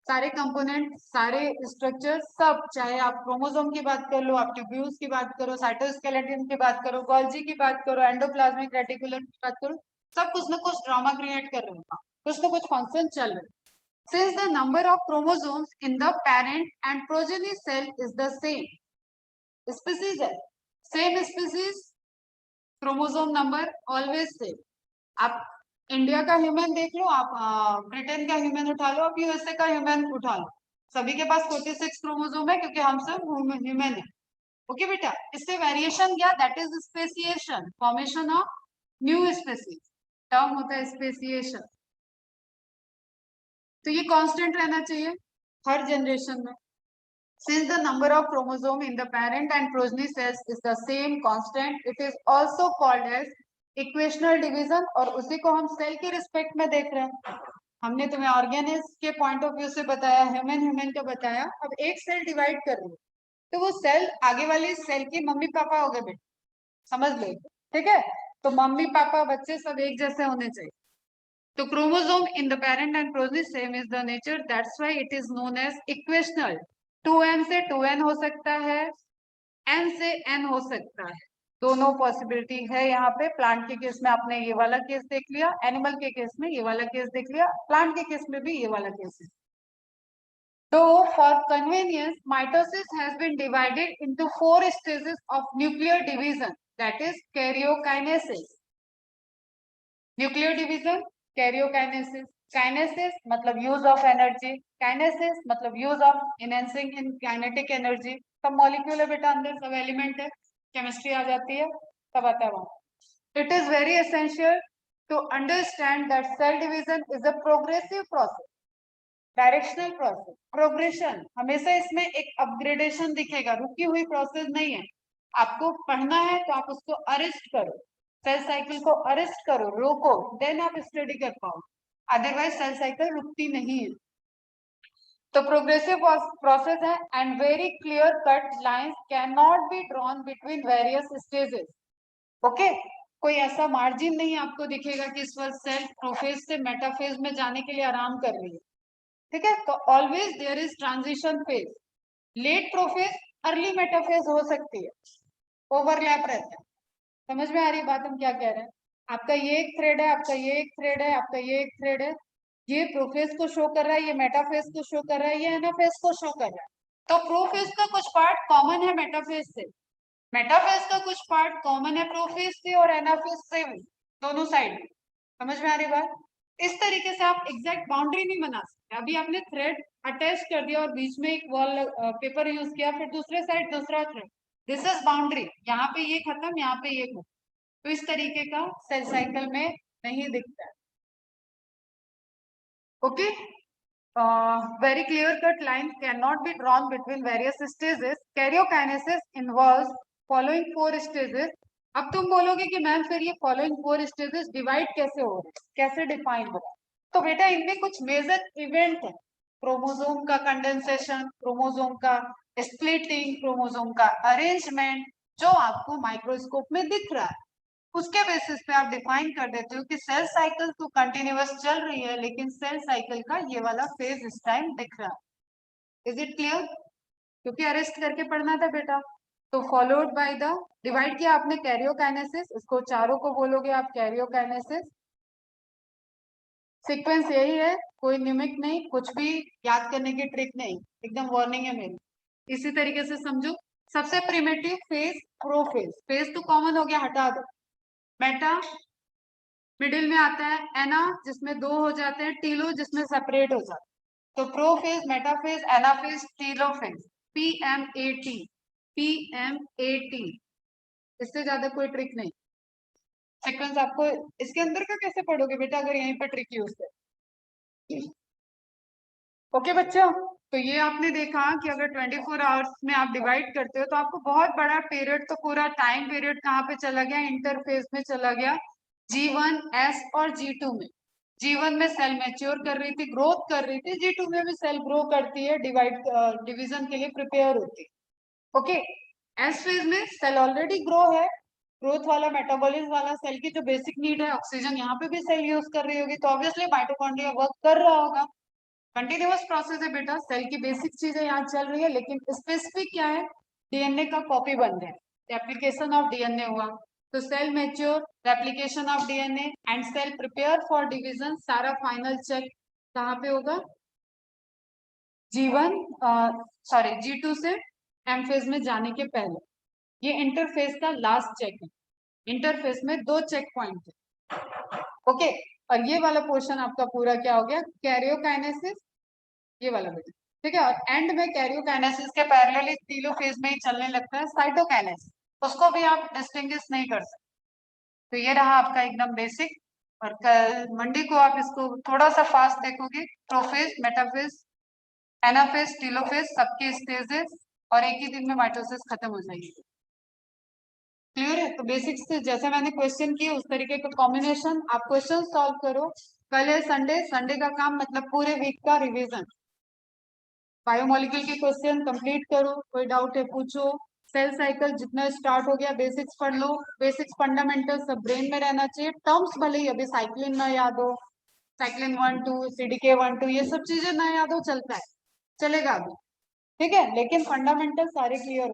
सारे कंपोनेंट, सारे स्ट्रक्चर, सब, चाहे आप क्रोमोसोम की बात कर लो, आप ट्यूब्यूल्स की बात करो, साइटोस्केलेटन की बात करो, गोल्जी की बात करो, एंडोप्लाज्मिक रेटिकुलम की बात करो, सब कुछ ना कुछ ड्रामा क्रिएट कर रहे हैं, कुछ ना कुछ फंक्शन चल रहे हैं। Since the number of chromosomes in the parent and progeny cell is the same, species है, same species, chromosome number always same. आप इंडिया का ह्यूमन देख लो, आप ब्रिटेन का ह्यूमन उठा लो, आप यूएसए का ह्यूमन उठा लो, सभी के पास 46 क्रोमोसोम है, क्योंकि हम सब ह्यूमन है। ओके बेटा, इससे वेरिएशन क्या? That is speciation, formation of new species, term होता है स्पेसिएशन। तो ये कांस्टेंट रहना चाहिए हर जनरेशन में। Since the number of chromosome in the parent and progeny cells is the same constant, it is also called as equational division, और उसी को हम सेल के रिस्पेक्ट में देख रहे हैं। हमने तुम्हें ऑर्गेनिज्म के पॉइंट ऑफ व्यू से बताया, ह्यूमन का बताया, अब एक सेल डिवाइड कर रही है, तो वो सेल आगे वाली सेल के मम्मी पापा हो गए बेटा, समझ लो, ठीक है? तो मम्मी पापा बच्चे सब एक जैसे होने चाहिए। तो chromosome in the parent and progeny same is the nature, that's why it is known as equational. 2n से 2n हो सकता है, n से n हो सकता है, दोनों पॉसिबिलिटी है यहाँ पे। प्लांट के केस में आपने ये वाला केस देख लिया, एनिमल के केस में ये वाला केस देख लिया, प्लांट के केस में भी ये वाला केस है। तो for convenience, mitosis has been divided into 4 stages of nuclear division, that is karyokinesis. Nuclear division, karyokinesis. Kinesis मतलब यूज ऑफ एनर्जी, काइनेसिस मतलब use of enhancing in kinetic energy. सब मॉलिक्यूल है बेटा, अंदर सब एलिमेंट है, केमिस्ट्री आ जाती है, सब आता है वहां। It is very essential to understand that cell division is a progressive process, directional process, progression. हमेशा इसमें एक अपग्रेडेशन दिखेगा, रुकी हुई प्रोसेस नहीं है। आपको पढ़ना है तो आप उसको अरेस्ट करो, सेल साइकिल को अरेस्ट करो, रोको, देन आप स्टडी कर पाओ, अदरवाइज सेल साइकिल रुकती नहीं है। तो प्रोग्रेसिव प्रोसेस है, and very clear cut lines can not be drawn between various stages. Okay, कोई ऐसा मार्जिन नहीं आपको दिखेगा कि इस वक्त सेल प्रोफेज से मेटाफेज में जाने के लिए आराम कर रही है, ठीक है? तो always there is transition phase, late prophase, early metaphase हो सकती है, ओवरलैप रहता है। समझ में आ रही बात हम क्या कह रहे हैं? आपका ये एक थ्रेड है, आपका ये एक थ्रेड है, आपका ये एक थ्रेड है, ये प्रोफेज को शो कर रहा है, ये मेटाफेज को शो कर रहा है, ये एनाफेज को शो कर रहा है। तो प्रोफेज का कुछ पार्ट कॉमन है मेटाफेज से, मेटाफेज का कुछ पार्ट कॉमन है प्रोफेज से और एनाफेज से, दोनों साइड में। समझ में आ रही बात? इस तरीके से आप एग्जैक्ट बाउंड्री नहीं बना सकते। अभी आपने थ्रेड अटैच कर दिया और बीच में एक वॉल पेपर यूज किया, फिर दूसरे साइड दूसरा थ्रेड, दिस इज बाउंड्री, यहाँ पे ये खत्म, यहाँ पे ये खत्म। तो इस तरीके का सेल साइकिल में नहीं दिखता है। Okay, very clear cut line cannot be drawn between various stages. Karyokinesis involves following 4 stages. अब तुम बोलोगे कि मैम फिर ये फॉलोइंग 4 स्टेजेस डिवाइड कैसे हो रहे हैं, कैसे डिफाइन हो रहा है? तो बेटा इनमें कुछ मेजर इवेंट है, क्रोमोसोम का कंडेंसेशन, क्रोमोसोम का स्प्लिटिंग, क्रोमोसोम का अरेंजमेंट, जो आपको माइक्रोस्कोप में दिख रहा है, उसके बेसिस पे आप डिफाइन कर देते हो कि सेल साइकिल तो कंटिन्यूअस चल रही है, लेकिन सेल साइकिल का ये वाला फेज इस टाइम दिख रहा है। Is it clear? क्योंकि अरेस्ट करके पढ़ना था बेटा। तो फॉलोड बाय द, डिवाइड किया आपने कैरियोकाइनेसिस, इसको चारों को बोलोगे आप कैरियोकाइनेसिस। सीक्वेंस यही है, कोई निमिक नहीं, कुछ भी याद करने की ट्रिक नहीं, एकदम वार्निंग है मेरी। इसी तरीके से समझो। सबसे प्रिमिटिव फेज प्रोफेज, फेज तो कॉमन हो गया, हटा दो। मेटा मिडिल में आता है, एना जिसमें दो हो जाते हैं, टीलो जिसमें सेपरेट हो जाते हैं। तो prophase, metaphase, anaphase, telophase, PMAT, PMAT, इससे ज्यादा कोई ट्रिक नहीं। सीक्वेंस आपको इसके अंदर का कैसे पढ़ोगे बेटा अगर यहीं पर ट्रिक यूज है। ओके बच्चों, तो ये आपने देखा कि अगर 24 आवर्स में आप डिवाइड करते हो तो आपको बहुत बड़ा पीरियड, तो पूरा टाइम पीरियड कहाँ पे चला गया, इंटरफेज में चला गया, G1, S और G2 में। G1 में सेल मैच्योर कर रही थी, ग्रोथ कर रही थी, G2 में भी सेल ग्रो करती है, डिवीजन के लिए प्रिपेयर होती है। ओके, एस फेज में सेल ऑलरेडी ग्रो है, ग्रोथ वाला, मेटाबॉलिज्म वाला, सेल की जो बेसिक नीड है ऑक्सीजन, यहाँ पे भी सेल यूज कर रही होगी, तो ऑब्वियसली माइटोकॉन्ड्रिया वर्क कर रहा होगा। कंटिन्यूअस प्रोसेस है बेटा, सेल की बेसिक चीजें यहाँ चल रही है, लेकिन स्पेसिफिक क्या है, डीएनए का कॉपी बन रहा है, एप्लीकेशन ऑफ डीएनए हुआ। तो cell mature, replication of DNA and cell prepare for division, सारा फाइनल चेक कहाँ पे होगा, G1 सॉरी G2 से एम फेज में जाने के पहले। ये इंटरफेस का लास्ट चेक है, इंटरफेस में 2 चेक पॉइंट है। ओके, और ये वाला पोर्शन आपका पूरा क्या हो गया, कैरियोकाइनेसिस, ये वाला बेटा, ठीक है। और एंड में कैरियोकाइनेसिस के पैरेलली टीलोफेज में ही चलने लगता है साइटोकाइनेसिस, उसको भी आप डिस्टिंग्विश नहीं कर सकते। तो ये रहा आपका एकदम बेसिक, और कल मंडे को आप इसको थोड़ा सा फास्ट देखोगे, प्रोफेज, मेटाफेज, एनाफेज, टीलोफेज, सबके स्टेजेस, और एक ही दिन में माइटोसिस खत्म हो जाएगी। क्लियर है? तो बेसिक्स से जैसे मैंने क्वेश्चन किए उस तरीके का कॉम्बिनेशन आप क्वेश्चन सॉल्व करो। कल है संडे, संडे का काम मतलब पूरे वीक का रिवीजन, बायोमोलिक्यूल के क्वेश्चन कंप्लीट करो, कोई डाउट है पूछो। सेल साइकिल जितना स्टार्ट हो गया बेसिक्स पढ़ लो, बेसिक्स फंडामेंटल सब ब्रेन में रहना चाहिए। टर्म्स भले ही अभी साइक्लिन ना याद हो, साइक्लिन 1 2 CDK 1 2 ये सब चीजें ना याद हो, चलता है, चलेगा अभी, ठीक है, लेकिन फंडामेंटल सारे क्लियर